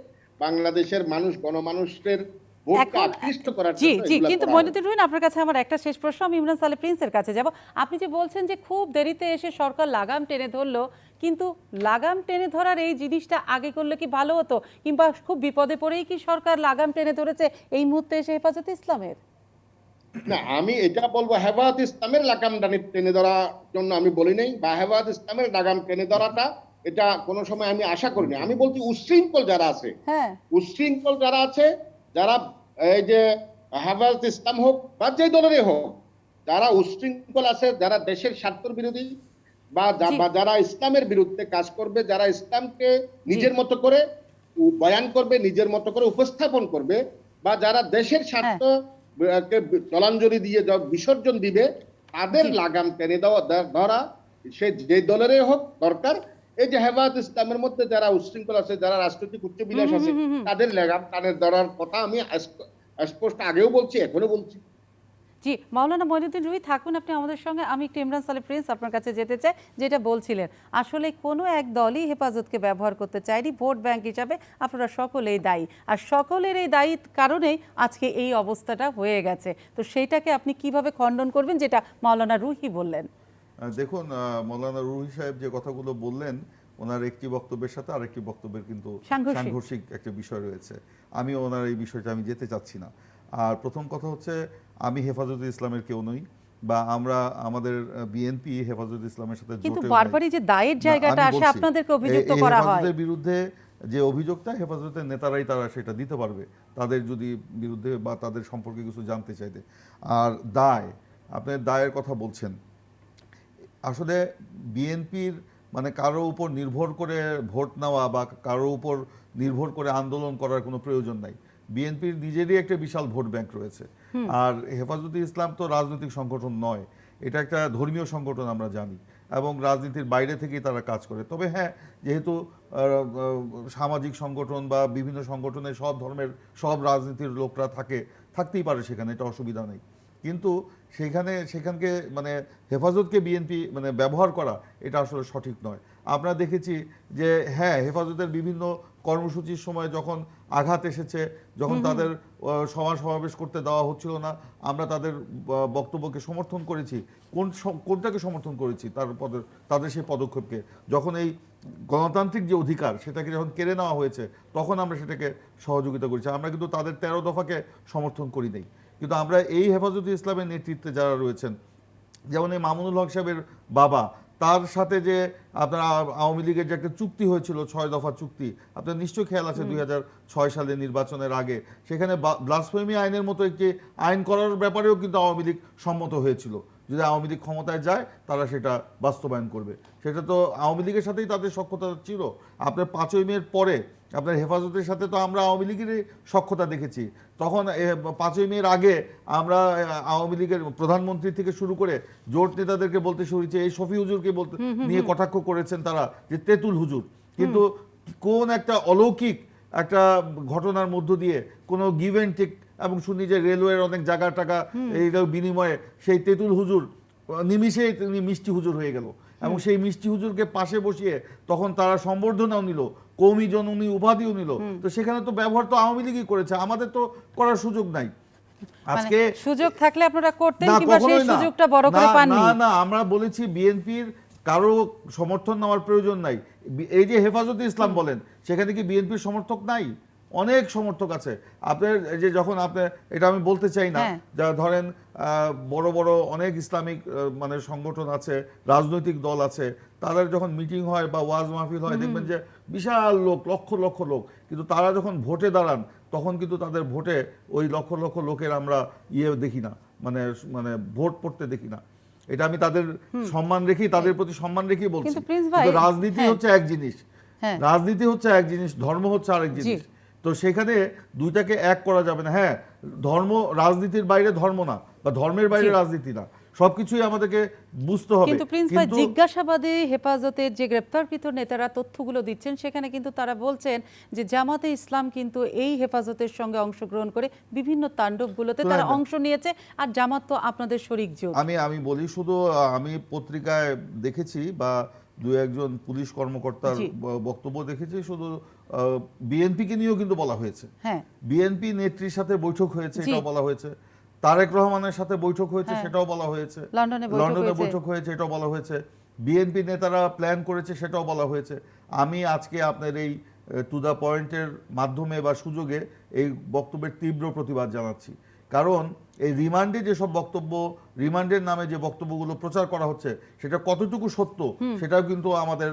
বাংলাদেশের গণমানুষের ভোটকে এখন আকৃষ্ট করার জি জন্য জি এগুলা কিন্তু করা হয়। মইনুদ্দিন রুহিন, আপনার কাছে আমার একটা শেষ প্রশ্ন, আমি ইমরান সালে প্রিন্সের কাছে যাব। আপনি যে বলছেন যে খুব দেরিতে এসে সরকার লাগাম টেনে ধরলো, কিন্তু লাগাম টেনে ধরার এই জিনিসটা আগে করলে কি ভালো হতো, কিংবা খুব বিপদে পড়েই কি সরকার লাগাম টেনে ধরেছে এই মুহূর্তে এসে হেফাজতে ইসলামের? না, আমি এটা বলবো হেফাজত ইসলামের লাগাম টেনে ধরার জন্য আমি বলি নাই, বা হেফাজত ইসলামের লাগাম টেনে ধরাটা এটা কোনো সময় আমি আশা করিনি। আমি বলছি উচ্ছৃঙ্খল যারা আছে, হ্যাঁ যারা এই যে হেফাজত ইসলাম হোক বা যে দলেরই হোক, যারা উচ্ছৃঙ্খল আছে, যারা দেশের স্বার্থের বিরোধী বা জি। যারা ইসলামের বিরুদ্ধে কাজ করবে, যারা ইসলামকে নিজের মতো করে বয়ান করবে, নিজের মতো করে উপস্থাপন করবে, বা যারা দেশের স্বার্থ কে জলাঞ্জলি দিয়ে বিসর্জন দিবে, তাদের জি। লাগাম টেনে দেওয়া ধরা সে যে দলেরই হোক দরকার। এই যে হেফাজত ইসলামের মধ্যে যারা উচ্ছৃঙ্খল আছে, যারা রাজনৈতিক উচ্চবিলাস আছে, তাদের লাগাম টানের ধরার কথা আমি স্পষ্ট আগেও বলছি, এখনো বলছি। জি, মাওলানা মঈনুদ্দিন রুহি থাকুন আপনি আমাদের সঙ্গে। আমি একটু ইমরান সালে প্রিন্স আপনার কাছে যেতে চাই, যেটা বলছিলেন আসলে কোনো এক দলই হেফাজতকে ব্যবহার করতে চায়নি ভোট ব্যাংক হিসাবে, আপনারা সকলেই দায়ী, আর সকলের এই দায়ী কারণেই আজকে এই অবস্থাটা হয়ে গেছে। তো সেইটাকে আপনি কিভাবে খণ্ডন করবেন, যেটা মাওলানা রুহি বললেন? দেখুন, মৌলানা রুহি সাহেব যে কথাগুলো বললেন, ওনার একটি বক্তব্যের সাথে আরেকটি বক্তব্যের কিন্তু সাংঘর্ষিক। সাংঘর্ষিক একটা বিষয় রয়েছে। আমি ওনার এই বিষয়টা আমি যেতে চাচ্ছি না। আর প্রথম কথা হচ্ছে, আমি হেফাজতে ইসলামের কেউ নই, বা আমরা আমাদের বিএনপি হেফাজতে ইসলামের সাথে কিন্তু জোটেও নাই। বারবারই যে দায়ের না, জায়গাটা আমি আসে, বলছি, আপনাদেরকে অভিযুক্ত এই করা হয়। হেফাজতের বিরুদ্ধে যে অভিযোগটা, হেফাজতের নেতারাই তারা সেটা দিতে পারবে, তাদের যদি বিরুদ্ধে বা তাদের সম্পর্কে কিছু জানতে চাইতে। আর দায়, আপনি দায়ের কথা বলছেন, আসলে বিএনপির মানে কারো উপর নির্ভর করে ভোট নেওয়া বা কারো উপর নির্ভর করে আন্দোলন করার কোনো প্রয়োজন নাই। বিএনপির নিজেরই একটা বিশাল ভোট ব্যাংক রয়েছে। আর হেফাজতে ইসলাম তো রাজনৈতিক সংগঠন নয়, এটা একটা ধর্মীয় সংগঠন আমরা জানি, এবং রাজনীতির বাইরে থেকেই তারা কাজ করে। তবে হ্যাঁ, যেহেতু সামাজিক সংগঠন বা বিভিন্ন সংগঠনে সব ধর্মের সব রাজনীতির লোকরা থাকতেই পারে সেখানে, এটা অসুবিধা নেই। কিন্তু সেখানকে মানে হেফাজতকে বিএনপি মানে ব্যবহার করা, এটা আসলে সঠিক নয়। আমরা দেখেছি যে হ্যাঁ, হেফাজতের বিভিন্ন কর্মসূচির সময় যখন আঘাত এসেছে, যখন তাদের সমাবেশ করতে দেওয়া হচ্ছিল না, আমরা তাদের বক্তব্যকে সমর্থন করেছি। কোনটাকে সমর্থন করেছি? তাদের সেই পদক্ষেপকে, যখন এই গণতান্ত্রিক যে অধিকার সেটাকে যখন কেড়ে নেওয়া হয়েছে, তখন আমরা সেটাকে সহযোগিতা করেছি। আমরা কিন্তু তাদের 13 দফাকে সমর্থন করি নাই। কিন্তু আমরা এই হেফাজতে ইসলামের নেতৃত্বে যারা রয়েছেন, যেমন এই মামুনুল হক সাহেবের বাবা, তার সাথে যে আপনার আওয়ামী লীগের যে একটা চুক্তি হয়েছিল, 6 দফা চুক্তি, আপনার নিশ্চয়ই খেয়াল আছে 2006 সালে নির্বাচনের আগে, সেখানে ব্লাসফেমি আইনের মতো একটি আইন করার ব্যাপারেও কিন্তু আওয়ামী লীগ সম্মত হয়েছিল। যদি আওয়ামী লীগ ক্ষমতায় যায়, তারা সেটা বাস্তবায়ন করবে। সেটা তো আওয়ামী লীগের সাথেই তাদের সখ্যতা ছিল। আপনার 5ই মের পরে আপনার হেফাজতের সাথে তো আমরা আওয়ামী লীগেরই সখ্যতা দেখেছি। তখন 5ই মের আগে আমরা আওয়ামী লীগের প্রধানমন্ত্রী থেকে শুরু করে জোট নেতাদেরকে বলতে শুনেছি, এই শফি হুজুরকে বলতে নিয়ে কটাক্ষ করেছেন তারা, যে তেঁতুল হুজুর। কিন্তু কোন একটা অলৌকিক একটা ঘটনার মধ্য দিয়ে কোনো গিভ অ্যান্ড টেক, এবং শুনি যে রেলওয়ের অনেক জায়গা টাকা এই বিনিময়ে সেই তেঁতুল হুজুর নিমিষেই তিনি মিষ্টি হুজুর হয়ে গেল, এবং সেই মিষ্টি হুজুরকে পাশে বসিয়ে তখন তারা সম্বর্ধনাও নিল, কওমি জননী উপাধিও নিল। তো সেখানে তো ব্যবহার তো আওয়ামী লীগই করেছে, আমাদের তো করার সুযোগ নাই। আজকে সুযোগ থাকলে আপনারা করতেন, না, কিংবা সেই কখনোই না। সুযোগটা বড় করে পাননি? না, আমরা বলেছি বিএনপির কারো সমর্থন নেওয়ার প্রয়োজন নাই। এই যে হেফাজতে ইসলাম বলেন, সেখানে কি বিএনপির সমর্থক নাই? অনেক সমর্থক আছে। আপনার এই যে যখন আপনি, এটা আমি বলতে চাই না, হ্যাঁ। যা ধরেন বড় বড় অনেক ইসলামিক মানে সংগঠন আছে, রাজনৈতিক দল আছে, তাদের যখন মিটিং হয় বা ওয়াজ মাহফিল হয়, দেখবেন যে বিশাল লোক, লক্ষ লক্ষ লোক, কিন্তু তারা যখন ভোটে দাঁড়ান তখন কিন্তু তাদের ভোটে ওই লক্ষ লক্ষ লোকের আমরা দেখি না, মানে মানে ভোট পড়তে দেখি না। এটা আমি তাদের সম্মান রেখেই, তাদের প্রতি সম্মান রেখেই বলছি। কিন্তু প্রিন্স ভাই, কিন্তু রাজনীতি হ্যাঁ। হচ্ছে এক জিনিস, হ্যাঁ। রাজনীতি হচ্ছে এক জিনিস, ধর্ম হচ্ছে আরেক জি। জিনিস। তো সেখানে দুইটাকে এক করা যাবে না। হ্যাঁ, ধর্ম রাজনীতির বাইরে ধর্ম না, বা ধর্মের বাইরে জি। রাজনীতি না, সবকিছুই আমাদেরকে বুঝতে হবে। কিন্তু প্রিন্স ভাই, জিজ্ঞাসাবাদে হেফাজতের যে গ্রেপ্তারকৃত নেতারা তথ্যগুলো দিচ্ছেন, সেখানে কিন্তু তারা বলছেন যে জামাতে ইসলাম কিন্তু এই হেফাজতের সঙ্গে অংশগ্রহণ করে বিভিন্ন তাণ্ডবগুলোতে তারা শোনেন, অংশ নিয়েছে, আর জামাত তো আপনাদের শরিক জোট। আমি বলি শুধু, আমি পত্রিকায় দেখেছি বা দু একজন পুলিশ কর্মকর্তার জি। বক্তব্য দেখেছি, শুধু বিএনপিকে নিয়েও কিন্তু বলা হয়েছে। হ্যাঁ। বিএনপি নেত্রীর সাথে বৈঠক হয়েছে, জি। এটাও বলা হয়েছে। তারেক রহমানের সাথে বৈঠক হয়েছে, হ্যাঁ। সেটাও বলা হয়েছে। লন্ডনে লন্ডনে হয়েছে। বৈঠক হয়েছে, এটাও বলা হয়েছে। বিএনপি নেতারা প্ল্যান করেছে, সেটাও বলা হয়েছে। আমি আজকে আপনার এই টু দ্য পয়েন্টের মাধ্যমে বা সুযোগে এই বক্তব্যের তীব্র প্রতিবাদ জানাচ্ছি। কারণ এই রিমান্ডে যেসব বক্তব্য, রিমান্ডের নামে যে বক্তব্যগুলো প্রচার করা হচ্ছে, সেটা কতটুকু সত্য সেটাও কিন্তু আমাদের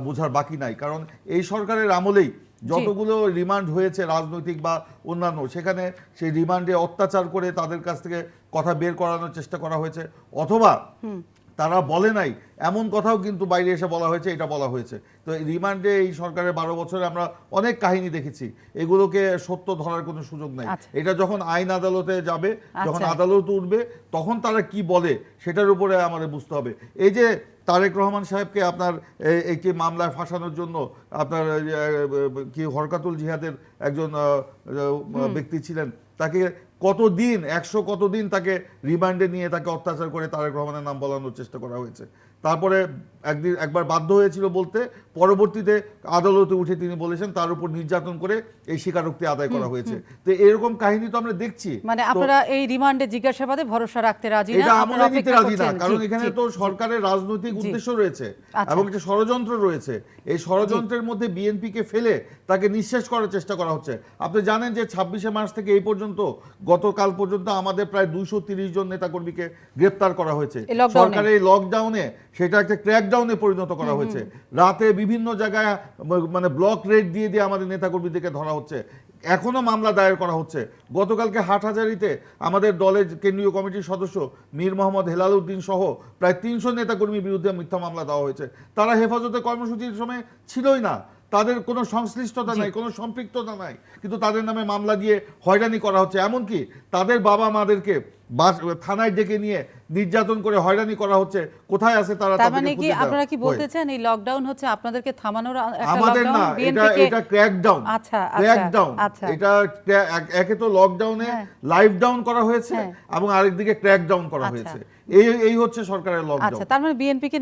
বোঝার বাকি নাই। কারণ এই সরকারের আমলেই যতগুলো রিমান্ড হয়েছে রাজনৈতিক বা অন্যান্য, সেখানে সেই রিমান্ডে অত্যাচার করে তাদের কাছ থেকে কথা বের করানোর চেষ্টা করা হয়েছে, অথবা তারা বলে নাই এমন কথাও কিন্তু বাইরে এসে বলা হয়েছে, এটা বলা হয়েছে। তো এই রিমান্ডে এই সরকারের 12 বছরে আমরা অনেক কাহিনী দেখেছি, এগুলোকে সত্য ধরার কোনো সুযোগ নাই। আচ্ছা। এটা যখন আইন আদালতে যাবে, যখন আচ্ছা। আদালত উঠবে, তখন তারা কি বলে সেটার উপরে আমাদের বুঝতে হবে। এই যে তারেক রহমান সাহেবকে আপনার একটি মামলায় ফাঁসানোর জন্য আপনার কি হরকাতুল জিহাদের একজন ব্যক্তি ছিলেন, তাকে কতদিন, 100 কতদিন তাকে রিমান্ডে নিয়ে তাকে অত্যাচার করে তারেক রহমানের নাম বলানোর চেষ্টা করা হয়েছে। তারপরে একবার বাধ্য হয়েছিল বলতে, পরবর্তীতে আদালতে উঠে তিনি বলেছেন তার উপর নির্যাতন করে এই স্বীকারোক্তি আদায় করা হয়েছে। তো এরকম কাহিনী তো আমরা দেখছি। মানে আপনারা এই রিমান্ডে জিজ্ঞাসাবাদে ভরসা রাখতে রাজি না, এটা আমরা আপনারা নিতে অপেক্ষা রাজি না, করছেন। কারণ জি, এখানে জি, তো জি। সরকারের রাজনৈতিক জি। উদ্দেশ্য রয়েছে আচ্ছা। এবং একটা ষড়যন্ত্র রয়েছে। এই ষড়যন্ত্রের মধ্যে বিএনপিকে ফেলে তাকে নিঃশেষ করার চেষ্টা করা হচ্ছে। আপনি জানেন যে 26শে মার্চ থেকে এই পর্যন্ত, গতকাল পর্যন্ত আমাদের প্রায় 230 জন নেতাকর্মীকে গ্রেপ্তার করা হয়েছে। এই লকডাউনে। সরকারের এই লকডাউনে সেটা একটা ক্র্যাকডাউনে পরিণত করা হয়েছে। রাতে বিভিন্ন জায়গায় মানে ব্লক রেড দিয়ে দিয়ে আমাদের নেতাকর্মীদেরকে ধরা হচ্ছে, এখনো মামলা দায়ের করা হচ্ছে। গতকালকে হাটহাজারীতে আমাদের দলের কেন্দ্রীয় কমিটির সদস্য মীর মোহাম্মদ হেলাল উদ্দিন সহ প্রায় 300 নেতাকর্মীর বিরুদ্ধে মিথ্যা মামলা দেওয়া হয়েছে। তারা হেফাজতে কর্মসূচির সময় ছিলই না, তাদের কোনো সংশ্লিষ্টতা নাই, কোনো সম্পৃক্ততা নাই, কিন্তু তাদের নামে মামলা দিয়ে হয়রানি করা হচ্ছে। এমনকি তাদের বাবা মাদেরকে থানায় ডেকে নিয়ে নির্যাতন করে হয়রানি করা হচ্ছে। কোথায় আছে তারা? তার মানে কি আপনারা কি বলতে চান এই লকডাউন হচ্ছে আপনাদেরকে থামানোর একটা আমাদের না, লকডাউন, এটা বিএনপিকে? এটা ক্র্যাকডাউন। আচ্ছা, ক্র্যাকডাউন, আচ্ছা। এটা একে তো লকডাউনে হ্যাঁ। লাইভ ডাউন করা হয়েছে, হ্যাঁ। এবং আরেকদিকে ক্র্যাকডাউন করা আচ্ছা। হয়েছে। এই হচ্ছে সরকারের লকডাউন। আচ্ছা, তার মানে বিএনপিকে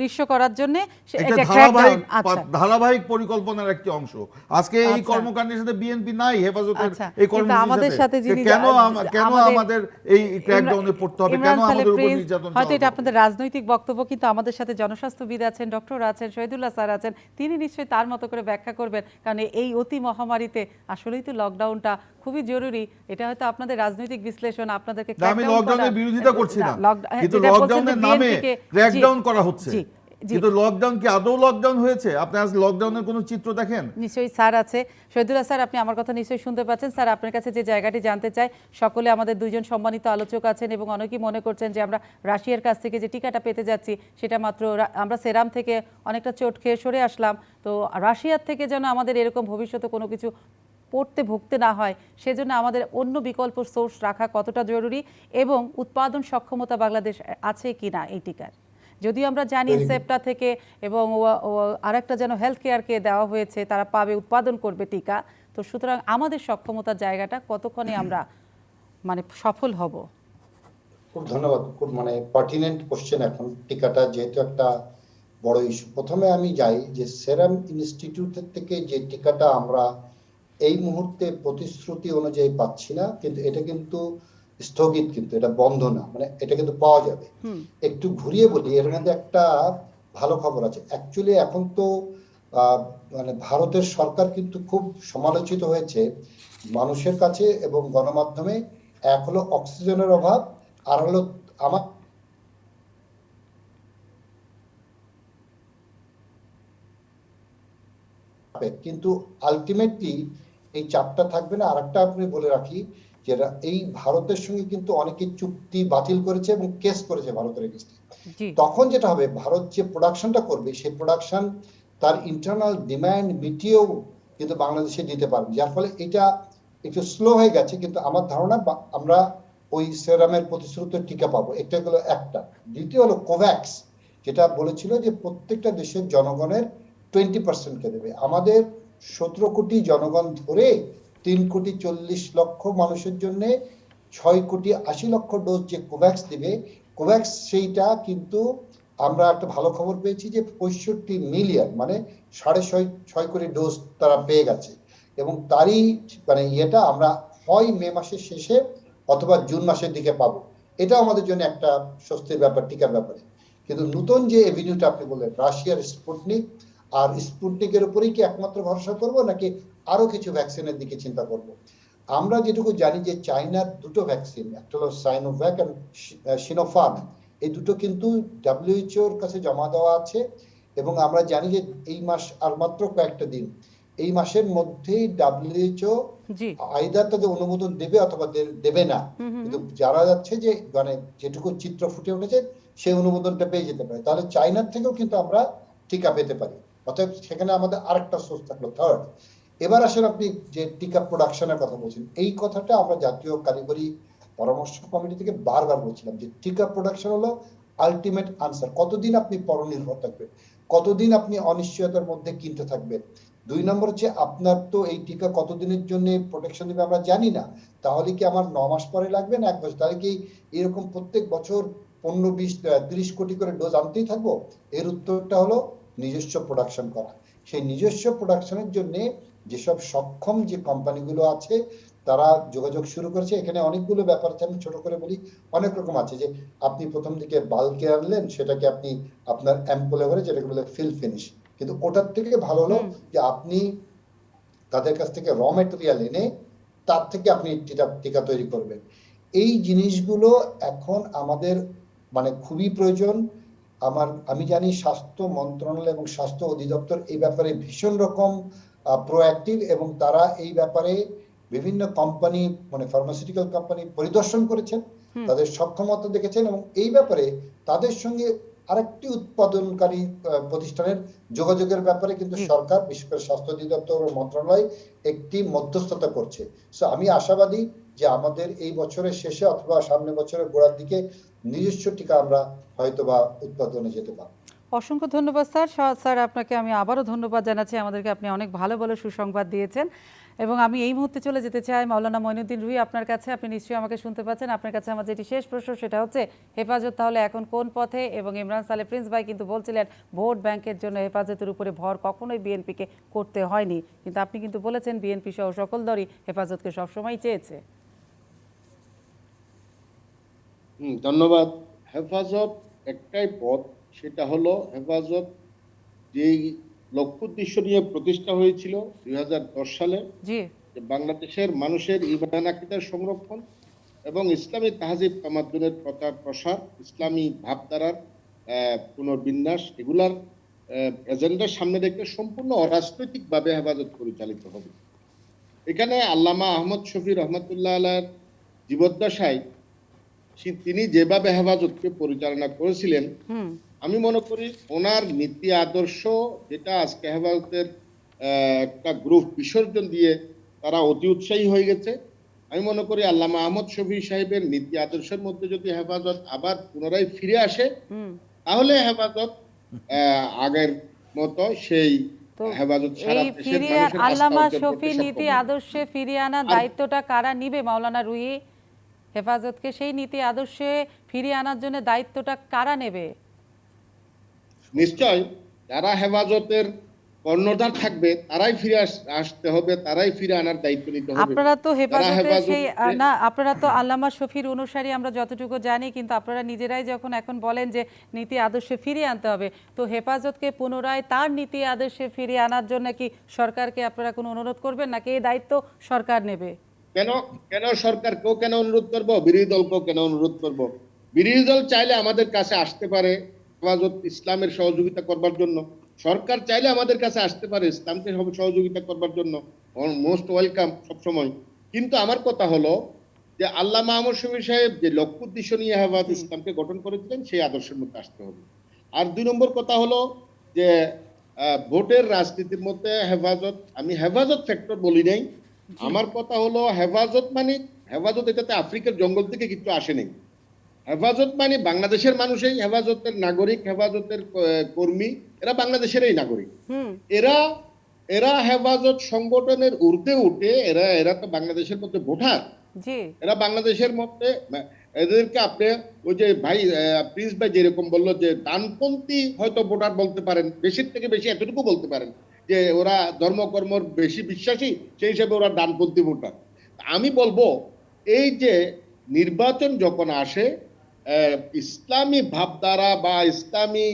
নিঃস্ব করার জন্য এটা এটা ক্র্যাকডাউন। আচ্ছা, ধারাবাহিক পরিকল্পনার একটি অংশ। আজকে এই আচ্ছা। কর্মকাণ্ডের সাথে বিএনপি নাই, হেফাজতের আচ্ছা, এই কিন্তু কর্মসূচির আমাদের সাথে যিনি কেন আমাদের এই ক্র্যাকডাউনে পড়তে হবে, ইমরান কেন সালে আমাদের উপর প্রিন্স, নির্যাতন হয়তো চালাতে এটা হবে? আপনাদের রাজনৈতিক বক্তব্য, কিন্তু আমাদের সাথে জনস্বাস্থ্যবিদ আছেন, ডক্টর আছেন, শহীদুল্লাহ স্যার আছেন, তিনি নিশ্চয়ই তার মতো করে ব্যাখ্যা করবেন। কারণ এই অতি মহামারীতে আসলেই তো লকডাউনটা খুবই জরুরি। এটা হয়তো আপনাদের রাজনৈতিক বিশ্লেষণ, আপনাদেরকে না, আমি লকডাউনের বিরোধিতা করছি না, কিন্তু লকডাউনের নামে ক্র্যাকডাউন করা হচ্ছে। কিন্তু লকডাউন কি আদৌ লকডাউন হয়েছে? আপনি আজ লকডাউনের কোনো চিত্র দেখেন? নিশ্চয়ই স্যার আছে, শহীদুল্লাহ স্যার, আপনি আমার কথা নিশ্চয়ই শুনতে পাচ্ছেন। স্যার, আপনার কাছে যে জায়গাটি জানতে চাই, সকলে আমাদের দুইজন সম্মানিত আলোচক আছেন এবং অনেকেই মনে করছেন যে আমরা রাশিয়ার কাছ থেকে যে টিকাটা পেতে যাচ্ছি সেটা মাত্র আমরা সেরাম থেকে অনেকটা চোট খেয়ে সরে আসলাম, তো রাশিয়ার থেকে যেন আমাদের এরকম ভবিষ্যতে কোনো কিছু ভুগতে না হয়, সেজন্য আমাদের অন্য বিকল্প সোর্স রাখা কতটা জরুরি, এবং উৎপাদন সক্ষমতা বাংলাদেশ আছে কিনা এই টিকার। যদিও আমরা জানি সেপ্টা থেকে এবং আরেকটা যেন হেলথ কেয়ারকে দেওয়া হয়েছে, তারা পাবে, উৎপাদন করবে টিকা। তো সুতরাং আমাদের সক্ষমতার জায়গাটা কতক্ষণে আমরা মানে সফল হব? খুব ধন্যবাদ, খুব মানে পার্টিনেন্ট কোশ্চেন। এখন টিকাটা যেহেতু একটা বড় ইস্যু, প্রথমে আমি যাই যে সেরাম ইনস্টিটিউটের থেকে যে টিকাটা আমরা এই মুহূর্তে প্রতিশ্রুতি অনুযায়ী পাচ্ছি না, কিন্তু এটা কিন্তু স্থগিত, কিন্তু এটা বন্ধ না, মানে এটা কিন্তু পাওয়া যাবে। একটু ঘুরিয়ে বলি, এর মধ্যে একটা ভালো খবর আছে। অ্যাকচুয়ালি এখন তো আহ, মানে ভারতের সরকার কিন্তু খুব সমালোচিত হয়েছে মানুষের কাছে এবং গণমাধ্যমে। এক হলো অক্সিজেনের অভাব, আর হলো আমার কিন্তু আলটিমেটলি এই চাপটা থাকবে না। আরেকটা আপনি বলে রাখি যে এই ভারতের সঙ্গে কিন্তু অনেকে চুক্তি বাতিল করেছে এবং কেস করেছে ভারতের এগেইনস্টে। জি তখন যেটা হবে, ভারত যে প্রোডাকশনটা করবে সেই প্রোডাকশন তার ইন্টারনাল ডিমান্ড মিটিয়েও কিন্তু বাংলাদেশে দিতে পারবে, যার ফলে এটা একটু স্লো হয়ে গেছে। কিন্তু আমার ধারণা আমরা ওই সেরামের প্রতিশ্রুত টিকা পাবো, এটা হলো একটা। দ্বিতীয় হলো কোভ্যাক্স, যেটা বলেছিল যে প্রত্যেকটা দেশের জনগণের 20% দেবে। আমাদের 17 কোটি জনগণ ধরে 3,40,00,000 মানুষের জন্য 6,80,00,000 ডোজ যে কোভ্যাক্স দিবে, কোভ্যাক্স সেইটা কিন্তু আমরা একটা ভালো খবর পেয়েছি যে 65 মিলিয়ন মানে 6.5 কোটি ডোজ তারা পেয়ে গেছে। এবং তারই মানে ইয়েটা আমরা হয় মে মাসের শেষে অথবা জুন মাসের দিকে পাবো। এটা আমাদের জন্য একটা স্বস্তির ব্যাপার টিকার ব্যাপারে। কিন্তু নতুন যে এভিনিউটা আপনি বললেন, রাশিয়ার স্পুটনিক, আর স্পুটনিকের উপরেই কি একমাত্র ভরসা করব নাকি আরো কিছু ভ্যাকসিনের দিকে চিন্তা করব? আমরা যেটুকু জানি যে চায়নার দুটো ভ্যাকসিন, একটা হলো সাইনোভ্যাক আর সিনোফার্ম, এই দুটো কিন্তু ডাব্লিউএইচওর কাছে জমা দেওয়া আছে। এবং আমরা জানি যে এই মাস আর মাত্র কয়েকটা দিন, এই মাসের মধ্যেই ডাব্লিউএইচও জি আইদার তাদের অনুমোদন দেবে অথবা দেবে না। হুম হুম কিন্তু হুম। জানা যাচ্ছে যে মানে যেটুকু চিত্র ফুটে উঠেছে সেই অনুমোদনটা পেয়ে যেতে পারে, তাহলে চায়নার থেকেও কিন্তু আমরা টিকা পেতে পারি। অতএব সেখানে আমাদের আরেকটা সোর্স থাকলো, থার্ড। এবার আসেন আপনি যে টিকা প্রোডাকশনের কথা বলছেন, এই কথাটা আমরা জাতীয় কারিগরি পরামর্শ কমিটি থেকে বারবার বলছিলাম যে টিকা প্রোডাকশন হলো আলটিমেট আনসার। কতদিন আপনি পরনির্ভর থাকবেন, কতদিন আপনি অনিশ্চয়তার মধ্যে কিনতে থাকবেন? 2 নম্বর হচ্ছে আপনার তো এই টিকা কতদিনের জন্য প্রোটেকশন দেবে আমরা জানি না। তাহলে কি আমার 9 মাস পরে লাগবে না 1 বছর? তাহলে কি এরকম প্রত্যেক বছর 15, 20, 30 কোটি করে ডোজ আনতেই থাকবো? এর উত্তরটা হলো নিজস্ব প্রোডাকশন করা। সেই নিজস্ব প্রোডাকশনের জন্য যেসব সক্ষম যে কোম্পানিগুলো আছে তারা যোগাযোগ শুরু করেছে। এখানে অনেকগুলো ব্যাপার আছে, আমি ছোট করে বলি। অনেক রকম আছে যে আপনি প্রথম দিকে বাল্কে আনলেন, সেটাকে আপনি আপনার অ্যাম্পোলে ভরে, যেটাকে বলে ফিল ফিনিশ। কিন্তু ওটার থেকে ভালো হলো হুম যে আপনি তাদের কাছ থেকে র মেটেরিয়াল এনে তার থেকে আপনি টিকা তৈরি করবেন। এই জিনিসগুলো এখন আমাদের মানে খুবই প্রয়োজন। আমি জানি স্বাস্থ্য মন্ত্রণালয় এবং স্বাস্থ্য অধিদপ্তর এই ব্যাপারে ভীষণ রকম প্রোঅ্যাক্টিভ, এবং তারা এই ব্যাপারে বিভিন্ন কোম্পানি মানে ফার্মাসিউটিক্যাল কোম্পানি পরিদর্শন করেছেন, হুম। তাদের সক্ষমতা দেখেছেন, এবং এই ব্যাপারে তাদের সঙ্গে আরেকটি উৎপাদনকারী প্রতিষ্ঠানের যোগাযোগের ব্যাপারে কিন্তু জি সরকার, বিশেষ করে স্বাস্থ্য অধিদপ্তর ও মন্ত্রণালয় একটি মধ্যস্থতা করছে। সো আমি আশাবাদী যে আমাদের এই বছরের শেষে অথবা সামনের বছরের গোড়ার দিকে নিজস্ব টিকা আমরা হয়তোবা উৎপাদনে যেতে পারবো। অসংখ্য ধন্যবাদ স্যার। স্যার আপনাকে আমি আবারও ধন্যবাদ জানাচ্ছি, আমাদেরকে আপনি অনেক ভালো ভালো সুসংবাদ দিয়েছেন। এবং আমি এই মুহূর্তে চলে যেতে চাই মাওলানা মঈনুদ্দিন রুহি আপনার কাছে। আপনি নিশ্চয়ই আমাকে শুনতে পাচ্ছেন। আপনার কাছে আমার যেটি শেষ প্রশ্ন সেটা হচ্ছে, হেফাজত তাহলে এখন কোন পথে? এবং ইমরান সালে প্রিন্স ভাই কিন্তু বলছিলেন ভোট ব্যাংকের জন্য হেফাজতের উপরে ভর কখনোই বিএনপিকে করতে হয়নি, কিন্তু আপনি কিন্তু বলেছেন বিএনপি সহ সকল দলই হেফাজতকে সবসময় চেয়েছে। ধন্যবাদ। হেফাজত একটাই পথ, সেটা হলো হেফাজত যেই লক্ষ্য উদ্দেশ্য নিয়ে প্রতিষ্ঠা হয়েছিল 2010 সালে, জি যে বাংলাদেশের মানুষের ইমান আকীদার সংরক্ষণ এবং ইসলামী তাহজিব তামাদ্দুনের প্রচার প্রসার, ইসলামী ভাবধারার পুনর্বিন্যাস, এগুলার এজেন্ডার সামনে রেখে সম্পূর্ণ অরাজনৈতিকভাবে হেফাজত পরিচালিত হবে। এখানে আল্লামা আহমদ শফি রহমতুল্লাহ আলাইহির জীবদ্দশায় তিনি যেভাবে হেফাজতকে পরিচালনা করেছিলেন, হুম আমি মনে করি ওনার নীতি আদর্শ, যেটা আজকে হেফাজতের একটা গ্রুপ বিসর্জন দিয়ে তারা অতি উৎসাহী হয়ে গেছে। আমি মনে করি আল্লামা আহমদ শফি সাহেবের নীতি আদর্শের মধ্যে যদি হেফাজত আবার পুনরায় ফিরে আসে, হুম। তাহলে হেফাজত আগের মতো সেই তো হেফাজত সারা এই দেশের ফিরিয়ে মানুষের আস্থা আল্লামা অর্জন করতে শফি নীতি সক্ষম হবে। আদর্শে ফিরিয়ে আনার আর দায়িত্বটা কারা নিবে মাওলানা রুহি? হেফাজতকে সেই নীতি আদর্শে ফিরিয়ে আনার জন্য দায়িত্বটা কারা নেবে? নিশ্চয় যারা হেফাজতের কর্ণধার থাকবে, তারাই ফিরে আসতে হবে, তারাই ফিরে আনার দায়িত্ব নিতে হবে। আপনারা তো যারা হেফাজতের সেই হেফাজতে না, আপনারা তো আল্লামা শফির অনুসারী আমরা যতটুকু জানি, কিন্তু আপনারা নিজেরাই যখন এখন বলেন যে নীতি আদর্শে ফিরিয়ে আনতে হবে, তো হেফাজতকে পুনরায় তার নীতি আদর্শে ফিরিয়ে আনার জন্য কি সরকারকে আপনারা কোনো অনুরোধ করবেন, নাকি এই দায়িত্ব সরকার নেবে? কেন কেন সরকারকেও কেন অনুরোধ করব, বিরোধী দলকেও কেন অনুরোধ করব? বিরোধী দল চাইলে আমাদের কাছে আসতে পারে হেফাজত ইসলামের সহযোগিতা করবার জন্য, সরকার চাইলে আমাদের কাছে আসতে পারে ইসলামকে সহযোগিতা করবার জন্য, মোস্ট ওয়েলকাম সবসময়। কিন্তু আমার কথা হলো যে আল্লামা মাহমুদ শফি সাহেব যে লক্ষ্য উদ্দেশ্য নিয়ে হেফাজত ইসলামকে গঠন করেছিলেন সেই আদর্শের মধ্যে আসতে হবে। আর 2 নম্বর কথা হলো যে ভোটের রাজনীতির মধ্যে হেফাজত, আমি হেফাজত ফ্যাক্টর বলি নাই। আমার কথা হলো হেফাজত মানে, হেফাজত এটাতে আফ্রিকার জঙ্গল থেকে কিছু আসে নাই। হেফাজত মানে বাংলাদেশের মানুষই হেফাজতের নাগরিক, হেফাজতের কর্মী, এরা বাংলাদেশেরই নাগরিক। এরা এরা হেফাজত সংগঠনের ঊর্ধ্বে উঠে, এরা তো বাংলাদেশের মধ্যে ভোটার, জি, এরা বাংলাদেশের মধ্যে। এদেরকে আপনি ওই যে ভাই প্রিন্স ভাই যেরকম বললো যে ডানপন্থী হয়তো ভোটার বলতে পারেন, বেশির থেকে বেশি এতটুকু বলতে পারেন যে ওরা ধর্মকর্মর বেশি বিশ্বাসী, সেই হিসেবে ওরা ডানপন্থী ভোটার। আমি বলবো এই যে নির্বাচন যখন আসে, ইসলামী ভাবধারা বা ইসলামী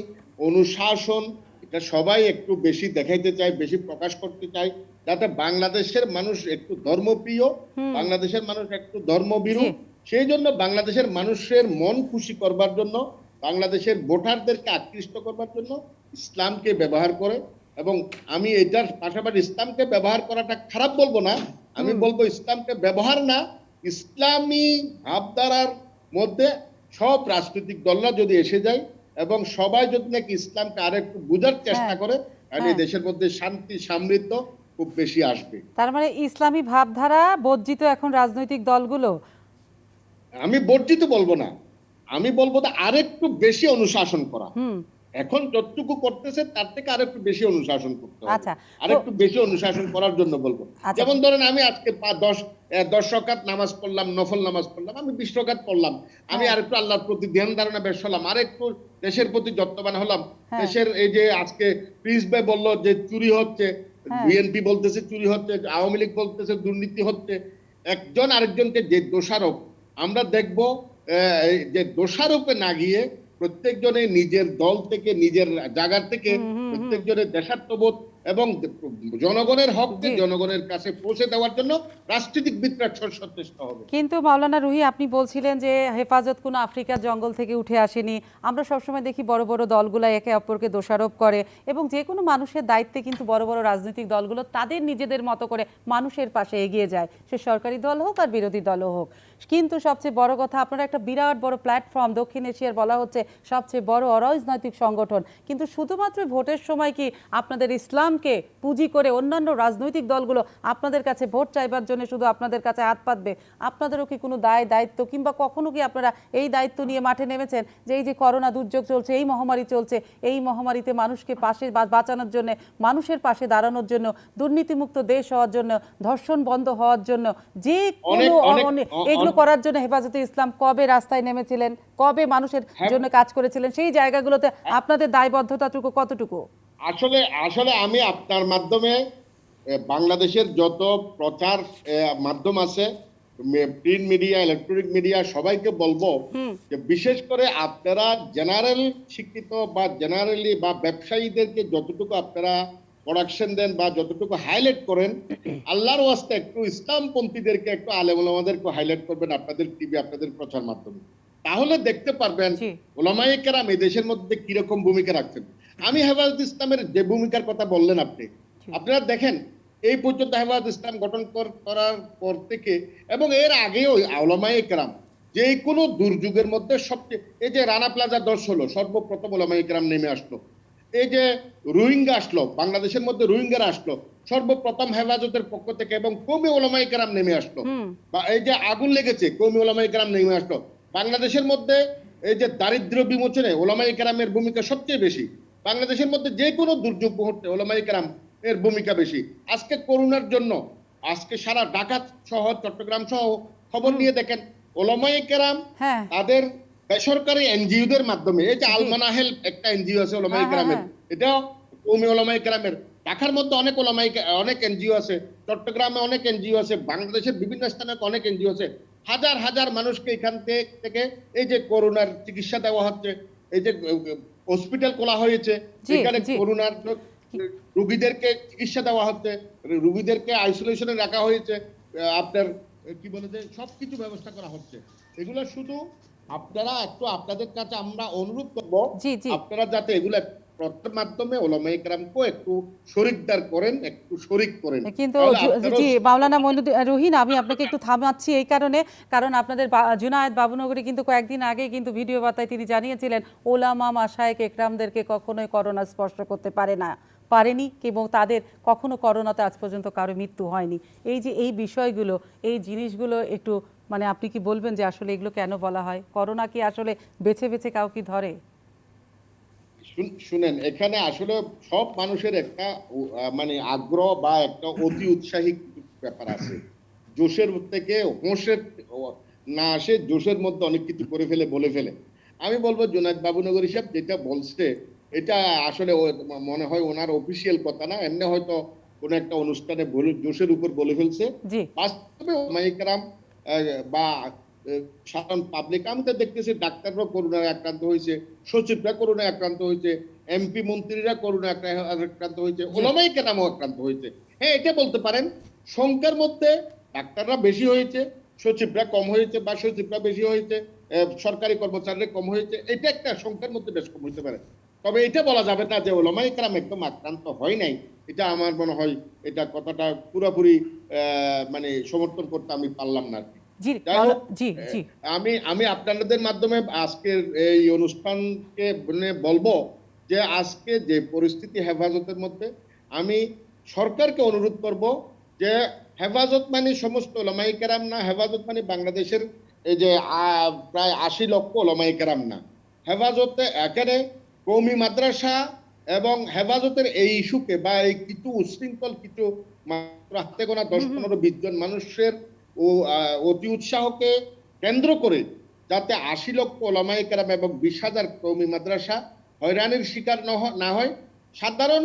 অনুশাসন এটা সবাই একটু বেশি দেখাইতে চায়, বেশি প্রকাশ করতে চায়, যাতে বাংলাদেশের মানুষ একটু ধর্মপ্রিয়, বাংলাদেশের মানুষ একটু ধর্মভীরু। জি। সেই জন্য বাংলাদেশের মানুষের মন খুশি করবার জন্য, বাংলাদেশের ভোটারদেরকে আকৃষ্ট করবার জন্য ইসলামকে ব্যবহার করে। এবং আমি এটার পাশাপাশি ইসলামকে ব্যবহার করাটা খারাপ বলবো না, আমি বলবো ইসলামকে ব্যবহার না, ইসলামী ভাবধারার মধ্যে সব রাজনৈতিক দলরা যদি এসে যায় এবং সবাই যদি নাকি ইসলামকে আরেকটু বোঝার চেষ্টা করে, তাহলে দেশের মধ্যে শান্তি সমৃদ্ধ খুব বেশি আসবে। তার মানে ইসলামী ভাবধারা বর্জিত এখন রাজনৈতিক দলগুলো? আমি বর্জিত বলবো না, আমি বলবো যে আরেকটু বেশি অনুশাসন করা। এখন যতটুকু করতেছে তার থেকে আরেকটু বেশি অনুশাসন করতে হবে। আচ্ছা, আরেকটু বেশি অনুশাসন করার জন্য বলবো। আচ্ছা। যেমন ধরেন আমি আজকে 10 রাকাত নামাজ পড়লাম, নফল নামাজ পড়লাম, আমি 20 রাকাত পড়লাম, আমি আরেকটু আল্লাহর প্রতি ধ্যান ধারণা বেশ হলাম, আরেকটু দেশের প্রতি যত্নবান হলাম। দেশের এই যে আজকে প্রিন্স ভাই বললো যে চুরি হচ্ছে, বিএনপি বলতেছে চুরি হচ্ছে, আওয়ামী লীগ বলতেছে দুর্নীতি হচ্ছে, একজন আরেকজনকে যে দোষারোপ, আমরা দেখবো যে দোষারোপে না গিয়ে প্রত্যেকজনে নিজের দল থেকে, নিজের জায়গা থেকে প্রত্যেকজনের দেশাত্মবোধ এবং জনগণের হককে জনগণের কাছে পৌঁছে দেওয়ার জন্য রাজনৈতিক বিদ্রোহ সচেষ্ট হবে। কিন্তু মাওলানা রুহি, আপনি বলছিলেন যে হেফাজত কোনো আফ্রিকার জঙ্গল থেকে উঠে আসেনি। আমরা সবসময় দেখি বড় বড় দলগুলো একে অপরকে দোষারোপ করে, এবং যে কোনো মানুষের দায়িত্বে কিন্তু বড় বড় রাজনৈতিক দলগুলো তাদের নিজেদের মতো করে মানুষের পাশে এগিয়ে যায়, সে সরকারি দল হোক আর বিরোধী দলও হোক। কিন্তু সবচেয়ে বড় কথা, আপনারা একটা বিরাট বড় প্ল্যাটফর্ম, দক্ষিণ এশিয়ার বলা হচ্ছে সবচেয়ে বড় অরাজনৈতিক সংগঠন, কিন্তু শুধুমাত্র ভোটের সময় কি আপনাদের ইসলামকে পুঁজি করে অন্যান্য রাজনৈতিক দলগুলো আপনাদের কাছে ভোট চাইবার জন্য শুধু আপনাদের কাছে হাত পাতবে? আপনাদেরও কি কোনো দায়িত্ব, কিংবা কখনো কি আপনারা এই দায়িত্ব নিয়ে মাঠে নেমেছেন যে এই যে করোনা দুর্যোগ চলছে, এই মহামারী চলছে, এই মহামারীতে মানুষকে পাশে বাঁচানোর জন্য, মানুষের পাশে দাঁড়ানোর জন্য, দুর্নীতিমুক্ত দেশ হওয়ার জন্য, ধর্ষণ বন্ধ হওয়ার জন্য, যে কোনো এগুলো করার জন্য হেফাজতে ইসলাম কবে রাস্তায় নেমেছিলেন, কবে মানুষের জন্য কাজ করেছিলেন? সেই জায়গাগুলোতে আপনাদের দায়বদ্ধতাটুকু কতটুকু? আসলে আমি আপনার মাধ্যমে বাংলাদেশের যত প্রচার মাধ্যম আছে, প্রিন্ট মিডিয়া, ইলেকট্রনিক মিডিয়া, সবাইকে বলবো যে বিশেষ করে আপনারা জেনারেল শিক্ষিত বা জেনারেলি বা ব্যবসায়ীদেরকে যতটুকু আপনারা প্রোডাকশন দেন বা যতটুকু হাইলাইট করেন, আল্লাহর ওয়াস্তে একটু ইসলামপন্থীদেরকে, একটু আলেম ওলামাদেরকে হাইলাইট করবেন আপনাদের টিভি, আপনাদের প্রচার মাধ্যমে। তাহলে দেখতে পারবেন ওলামায়ে কেরাম এই দেশের মধ্যে কিরকম ভূমিকা রাখছেন। আমি হেফাজত ইসলামের যে ভূমিকার কথা বললেন আপনারা দেখেন, এই পর্যন্ত হেফাজত ইসলাম গঠন করার পর থেকে এবং এর আগেও ওলামায়ে কেরাম যে কোনো দুর্যোগের মধ্যে সবচেয়ে, এই যে রানা প্লাজা দর্শ হলো, সর্বপ্রথম ওলামায়ে কেরাম নেমে আসলো। এই যে রোহিঙ্গা আসলো, বাংলাদেশের মধ্যে রোহিঙ্গারা আসলো, সর্বপ্রথম হেফাজতের পক্ষ থেকে এবং কওমি ওলামায়ে কেরাম নেমে আসলো। বা এই যে আগুন লেগেছে, কওমি ওলামায়ে কেরাম নেমে আসলো। বাংলাদেশের মধ্যে এই যে দারিদ্র্য বিমোচনে ওলামায়ে কেরামের ভূমিকা সবচেয়ে বেশি। বাংলাদেশের মধ্যে যে কোনো দুর্যোগ মুহূর্তে ওলামায়ে কেরাম এর ভূমিকা বেশি। আজকে করোনার জন্য আজকে সারা ঢাকা সহ, চট্টগ্রাম সহ খবর নিয়ে দেখেন, ওলামায়ে কেরাম তাদের বেসরকারি এনজিওদের মাধ্যমে, এই যে আলমানাহেল একটা এনজিও আছে ওলামায়ে কেরামের, এটা কওমি ওলামায়ে কেরামের, ঢাকার মধ্যে অনেক ওলামাই, অনেক এনজিও আছে, চট্টগ্রামে অনেক এনজিও আছে, বাংলাদেশের বিভিন্ন স্থানে অনেক এনজিও আছে। হাজার হাজার মানুষকে এখান থেকে এই যে করোনার চিকিৎসা দেওয়া হচ্ছে, এই যে হসপিটাল খোলা হয়েছে, জি এখানে জি করোনার রোগীদেরকে চিকিৎসা দেওয়া হচ্ছে, রোগীদেরকে আইসোলেশনে রাখা হয়েছে, আপনার কি বলে যে সবকিছু ব্যবস্থা করা হচ্ছে। এগুলো শুধু আপনারা একটু, আপনাদের কাছে আমরা অনুরোধ করব, জি জি আপনারা যাতে এগুলা প্রত্যেক মাধ্যমে ওলামায়ে কেরামকে একটু শরীকদার করেন, একটু শরীক করেন, কিন্তু তাহলে আপনারাও। জি মাওলানা মইনুদ্দিন রুহিন, আমি আপনাকে একটু থামাচ্ছি এই কারণে, কারণ আপনাদের জুনায়েদ বাবুনগরী কিন্তু কয়েকদিন আগে কিন্তু ভিডিও বার্তায় তিনি জানিয়েছিলেন ওলামা মাশায়েখ একরামদেরকে কখনোই করোনা স্পর্শ করতে পারেনি এবং তাদের কখনো করোনাতে আজ পর্যন্ত কারো মৃত্যু হয়নি। এই যে এই বিষয়গুলো, এই জিনিসগুলো একটু মানে আপনি কি বলবেন যে আসলে এগুলো কেন বলা হয়? করোনা কি আসলে বেছে বেছে কাউকে ধরে? শুনেন, এখানে আসলে সব মানুষের একটা মানে আগ্রহ বা একটা অতি উৎসাহী ব্যাপার আছে। জোশের থেকে হোশের না আসে, জোশের মধ্যে অনেক কিছু করে ফেলে, বলে ফেলে। আমি বলবো জুনায়েদ বাবুনগরী সাহেব যেটা বলছে এটা আসলে মনে হয় ওনার অফিসিয়াল কথা না, এমনি হয়তো কোন একটা অনুষ্ঠানে জোশের উপর বলে ফেলছে। জি বাস্তবে ওলামায়ে বা সাধারণ পাবলিক, আমি তো দেখতেছি ডাক্তাররা করোনায় আক্রান্ত হয়েছে, সচিবরা করোনায় আক্রান্ত হয়েছে, এমপি মন্ত্রীরা করোনায় আক্রান্ত হয়েছে, ওলামায়ে কেরামও আক্রান্ত হয়েছে। হ্যাঁ, এটা বলতে পারেন সংখ্যার মধ্যে ডাক্তাররা বেশি হয়েছে, সচিবরা কম হয়েছে, বা সচিবরা বেশি হয়েছে, সরকারি কর্মচারীরা কম হয়েছে, এটা একটা সংখ্যার মধ্যে বেশ কম হইতে পারে। তবে এটা বলা যাবে না যে ওলামায়ে কেরাম একদম আক্রান্ত হয় নাই। এটা আমার মনে হয় এটা কথাটা পুরোপুরি মানে সমর্থন করতে আমি পারলাম না। জি যাই হোক, জি জি আমি আপনাদের মাধ্যমে আজকের এই অনুষ্ঠানকে বলবো যে আজকে যে পরিস্থিতি হেফাজতের মধ্যে, আমি সরকারকে অনুরোধ করব যে হেফাজত মানে সমস্ত ওলামায়ে কেরাম না, হেফাজত মানে বাংলাদেশের এই যে প্রায় 80 লক্ষ ওলামায়ে কেরাম না। হেফাজতে এখানে কওমি মাদ্রাসা এবং হেফাজতের এই ইস্যুকে বা এই কিছু উশৃঙ্খল কিছু হাতে গোনা 10-15-20 জন মানুষের ও অতি উৎসাহকে কেন্দ্র করে যাতে 80 লক্ষ ওলামায়ে কেরাম এবং 20,000 কওমি মাদ্রাসা হয়রানির শিকার না হয়, সাধারণ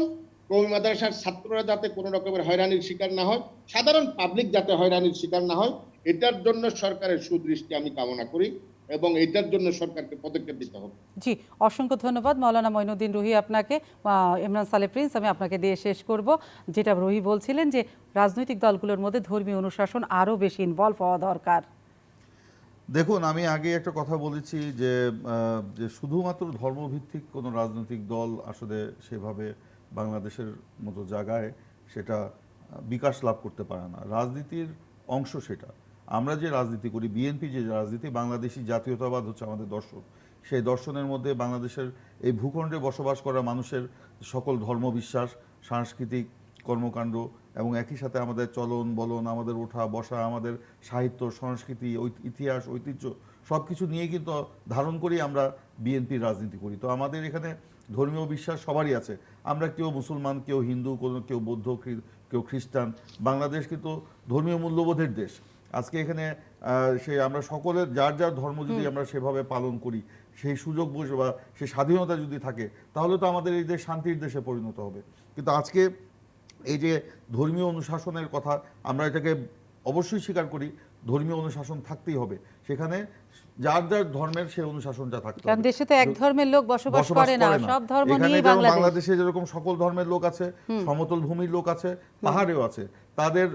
কওমি মাদ্রাসার ছাত্ররা যাতে কোনো রকমের হয়রানির শিকার না হয়, সাধারণ পাবলিক যাতে হয়রানির শিকার না হয়, এটার জন্য সরকারের সুদৃষ্টি আমি কামনা করি এবং এটার জন্য সরকারকে পদক্ষেপ নিতে হবে। জি অসংখ্য ধন্যবাদ মাওলানা মঈনুদ্দিন রুহি আপনাকে। ইমরান সালে প্রিন্স, আমি আপনাকে দিয়ে শেষ করব। যেটা রুহি বলছিলেন যে রাজনৈতিক দলগুলোর মধ্যে ধর্মীয় অনুশাসন আরও বেশি ইনভলভ হওয়া দরকার। দেখুন, আমি আগে একটা কথা বলেছি যে যে শুধুমাত্র ধর্মভিত্তিক কোনো রাজনৈতিক দল আসলে সেভাবে বাংলাদেশের মতো জায়গায় সেটা বিকাশ লাভ করতে পারে না। রাজনীতির অংশ সেটা। আমরা যে রাজনীতি করি, বিএনপি যে রাজনীতি, বাংলাদেশি জাতীয়তাবাদ হচ্ছে আমাদের দর্শন। সেই দর্শনের মধ্যে বাংলাদেশের এই ভূখণ্ডে বসবাস করা মানুষের সকল ধর্মবিশ্বাস, সাংস্কৃতিক কর্মকাণ্ড এবং একই সাথে আমাদের চলন বলন, আমাদের ওঠা বসা, আমাদের সাহিত্য সংস্কৃতি, ইতিহাস, ঐতিহ্য সব কিছু নিয়ে কিন্তু ধারণ করেই আমরা বিএনপির রাজনীতি করি। তো আমাদের এখানে ধর্মীয় বিশ্বাস সবারই আছে। আমরা কেউ মুসলমান, কেউ হিন্দু, কেউ বৌদ্ধ, কেউ খ্রিস্টান। বাংলাদেশ কিন্তু ধর্মীয় মূল্যবোধের দেশ। আজকে এখানে সে আমরা সকলের যার যার ধর্ম যদি আমরা সেভাবে পালন করি, সেই সুযোগ বা সেই স্বাধীনতা যদি থাকে, তাহলে তো আমাদের এই দেশ শান্তির দেশে পরিণত হবে। কিন্তু আজকে এই যে ধর্মীয় অনুশাসনের কথা, আমরা এটাকে অবশ্যই স্বীকার করি, ধর্মীয় অনুশাসন থাকতেই হবে। সেখানে যার যার ধর্মের সেই অনুশাসনটা থাকতে কারণ হবে। দেশে তো এক ধর্মের লোক বসবাস করে না, সব ধর্ম এখানে নিয়ে যেমন বাংলাদেশ। বাংলাদেশে যেরকম সকল ধর্মের লোক আছে, সমতল ভূমির লোক আছে, পাহাড়েও আছে, তাদের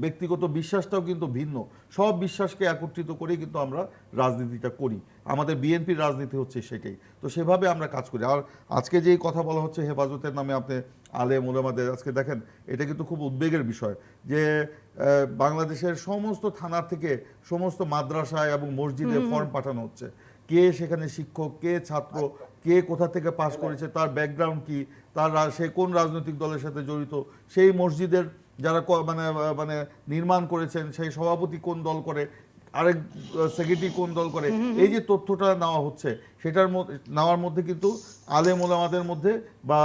ব্যক্তিগত বিশ্বাসটাও কিন্তু ভিন্ন। সব বিশ্বাসকে একত্রিত করেই কিন্তু আমরা রাজনীতিটা করি। আমাদের বিএনপির রাজনীতি হচ্ছে সেটাই। তো সেভাবে আমরা কাজ করি। আর আজকে যে কথা বলা হচ্ছে হেফাজতের নামে, আপনি আলেম ওলামাদের, আজকে দেখেন এটা কিন্তু খুব উদ্বেগের বিষয় যে বাংলাদেশের সমস্ত থানার থেকে সমস্ত মাদ্রাসায় এবং মসজিদে ফর্ম পাঠানো হচ্ছে। কে সেখানে শিক্ষক, কে ছাত্র, কে কোথা থেকে পাস করেছে, তার ব্যাকগ্রাউন্ড কি, তার সে কোন রাজনৈতিক দলের সাথে জড়িত, সেই মসজিদের যারা মানে মানে নির্মাণ করেছেন সেই সভাপতি কোন দল করে, আরেক সেক্রেটারি কোন দল করে, এই যে তথ্যটা নেওয়া হচ্ছে, সেটার নেওয়ার মধ্যে কিন্তু আলেম ওলামাদের মধ্যে বা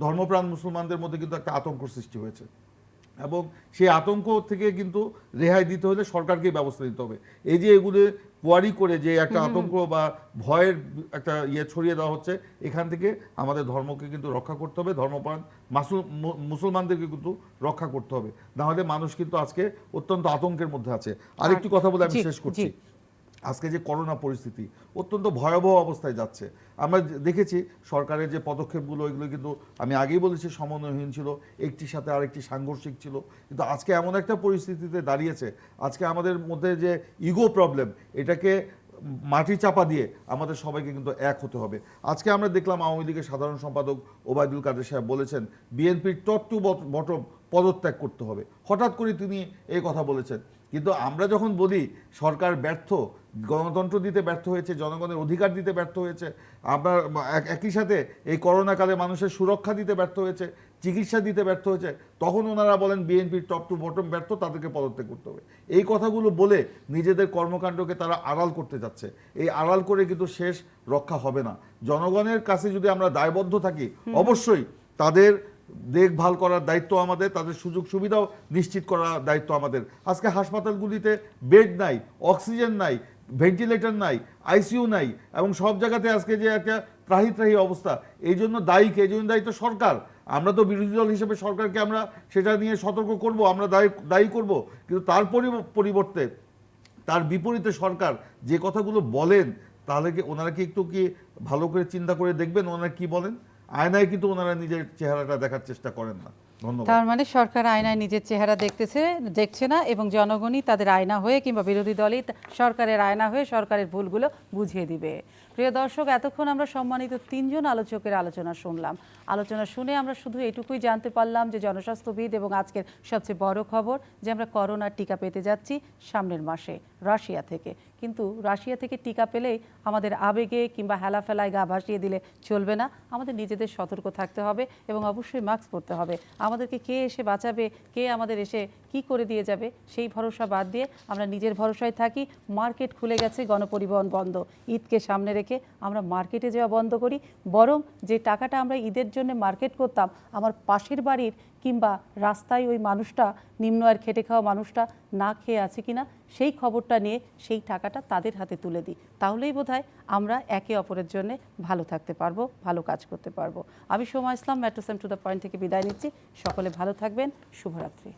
ধর্মপ্রাণ মুসলমানদের মধ্যে কিন্তু একটা আতঙ্ক সৃষ্টি হয়েছে। এবং সেই আতঙ্ক থেকে কিন্তু রেহাই দিতে হলে সরকারকে ব্যবস্থা নিতে হবে। এই যে এগুলো কোয়ারি করে যে একটা আতঙ্ক বা ভয়ের একটা ছড়িয়ে দেওয়া হচ্ছে, এখান থেকে আমাদের ধর্মকে কিন্তু রক্ষা করতে হবে, ধর্মপ্রাণ মুসলমানদেরকে কিন্তু রক্ষা করতে হবে, না হলে মানুষ কিন্তু আজকে অত্যন্ত আতঙ্কের মধ্যে আছে। আরেকটি কথা বলে আমি শেষ করছি। আজকে যে করোনা পরিস্থিতি অত্যন্ত ভয়াবহ অবস্থায় যাচ্ছে, আমরা দেখেছি সরকারের যে পদক্ষেপগুলো, এগুলো কিন্তু আমি আগেই বলেছি সমন্বয়হীন ছিল, একটির সাথে আরেকটি সাংঘর্ষিক ছিল। কিন্তু আজকে এমন একটা পরিস্থিতিতে দাঁড়িয়েছে, আজকে আমাদের মধ্যে যে ইগো প্রবলেম, এটাকে মাটি চাপা দিয়ে আমাদের সবাইকে কিন্তু এক হতে হবে। আজকে আমরা দেখলাম আওয়ামী লীগের সাধারণ সম্পাদক ওবায়দুল কাদের সাহেব বলেছেন বিএনপির টপ টু বটম পদত্যাগ করতে হবে। হঠাৎ করে তিনি এই কথা বলেছেন। কিন্তু আমরা যখন বলি সরকার ব্যর্থ, গণতন্ত্র দিতে ব্যর্থ হয়েছে, জনগণের অধিকার দিতে ব্যর্থ হয়েছে, আমরা একই সাথে এই করোনাকালে মানুষের সুরক্ষা দিতে ব্যর্থ হয়েছে, চিকিৎসা দিতে ব্যর্থ হয়েছে, তখন ওনারা বলেন বিএনপির টপ টু বটম ব্যর্থ, তাদেরকে পদত্যাগ করতে হবে। এই কথাগুলো বলে নিজেদের কর্মকাণ্ডকে তারা আড়াল করতে যাচ্ছে। এই আড়াল করে কিন্তু শেষ রক্ষা হবে না। জনগণের কাছে যদি আমরা দায়বদ্ধ থাকি, অবশ্যই তাদের দেখভাল করার দায়িত্ব আমাদের, তাদের সুযোগ সুবিধাও নিশ্চিত করার দায়িত্ব আমাদের। আজকে হাসপাতালগুলিতে বেড নাই, অক্সিজেন নাই, ভেন্টিলেটর নাই, আইসিইউ নাই, এবং সব জায়গাতে আজকে যে একটা ত্রাহি ত্রাহি অবস্থা, এই জন্য দায়ী কে? এই জন্য দায়ী তো সরকার। আমরা তো বিরোধী দল হিসেবে সরকারকে আমরা সেটা নিয়ে সতর্ক করব, আমরা দায়ী করব, কিন্তু তার পরিবর্তে তার বিপরীতে সরকার যে কথাগুলো বলেন, তাহলে কি ওনারা কি একটু কি ভালো করে চিন্তা করে দেখবেন ওনারা কি বলেন? আয়নায় কিন্তু ওনারা নিজের চেহারাটা দেখার চেষ্টা করেন না। ধন্যবাদ। তার মানে সরকার আয়নায় নিজের চেহারা দেখছে না, এবং জনগণই তাদের আয়না হয়ে কিংবা বিরোধী দলই সরকারের আয়না হয়ে সরকারের ভুলগুলো বুঝিয়ে দিবে। প্রিয় দর্শক, এতক্ষণ আমরা সম্মানিত 3 জন আলোচকের আলোচনা শুনলাম। আলোচনা শুনে আমরা শুধু এটুকুই জানতে পারলাম যে জনস্বাস্থ্যবিদ এবং আজকের সবচেয়ে বড় খবর যে আমরা করোনার টিকা পেতে যাচ্ছি সামনের মাসে রাশিয়া থেকে। কিন্তু রাশিয়া থেকে টিকা পেলেই আমাদের আবেগে কিংবা হেলাফেলায় গা ভাসিয়ে দিলে চলবে না, আমাদের নিজেদের সতর্ক থাকতে হবে এবং অবশ্যই মাস্ক পরতে হবে। আমাদেরকে কে এসে বাঁচাবে, কে আমাদের এসে কি করে দিয়ে যাবে, সেই ভরসা বাদ দিয়ে আমরা নিজের ভরসায় থাকি। মার্কেট খুলে গেছে, গণপরিবহন বন্ধ, ঈদকে সামনে রেখে আমরা মার্কেটে যাওয়া বন্ধ করি। বরং যে টাকাটা আমরা ঈদের জন্য মার্কেট করতাম, আমার পাশের বাড়ির কিংবা রাস্তায় ওই মানুষটা, নিম্ন আয়ের খেটে খাওয়া মানুষটা না খেয়ে আছে কিনা, সেই খবরটা নিয়ে সেই টাকাটা তাদের হাতে তুলে দিই। তাহলেই বোধহয় আমরা একে অপরের জন্য ভালো থাকতে পারবো, ভালো কাজ করতে পারবো। আমি Soma Islam, metro same to the point থেকে বিদায় নিচ্ছি। সকলে ভালো থাকবেন। শুভরাত্রি।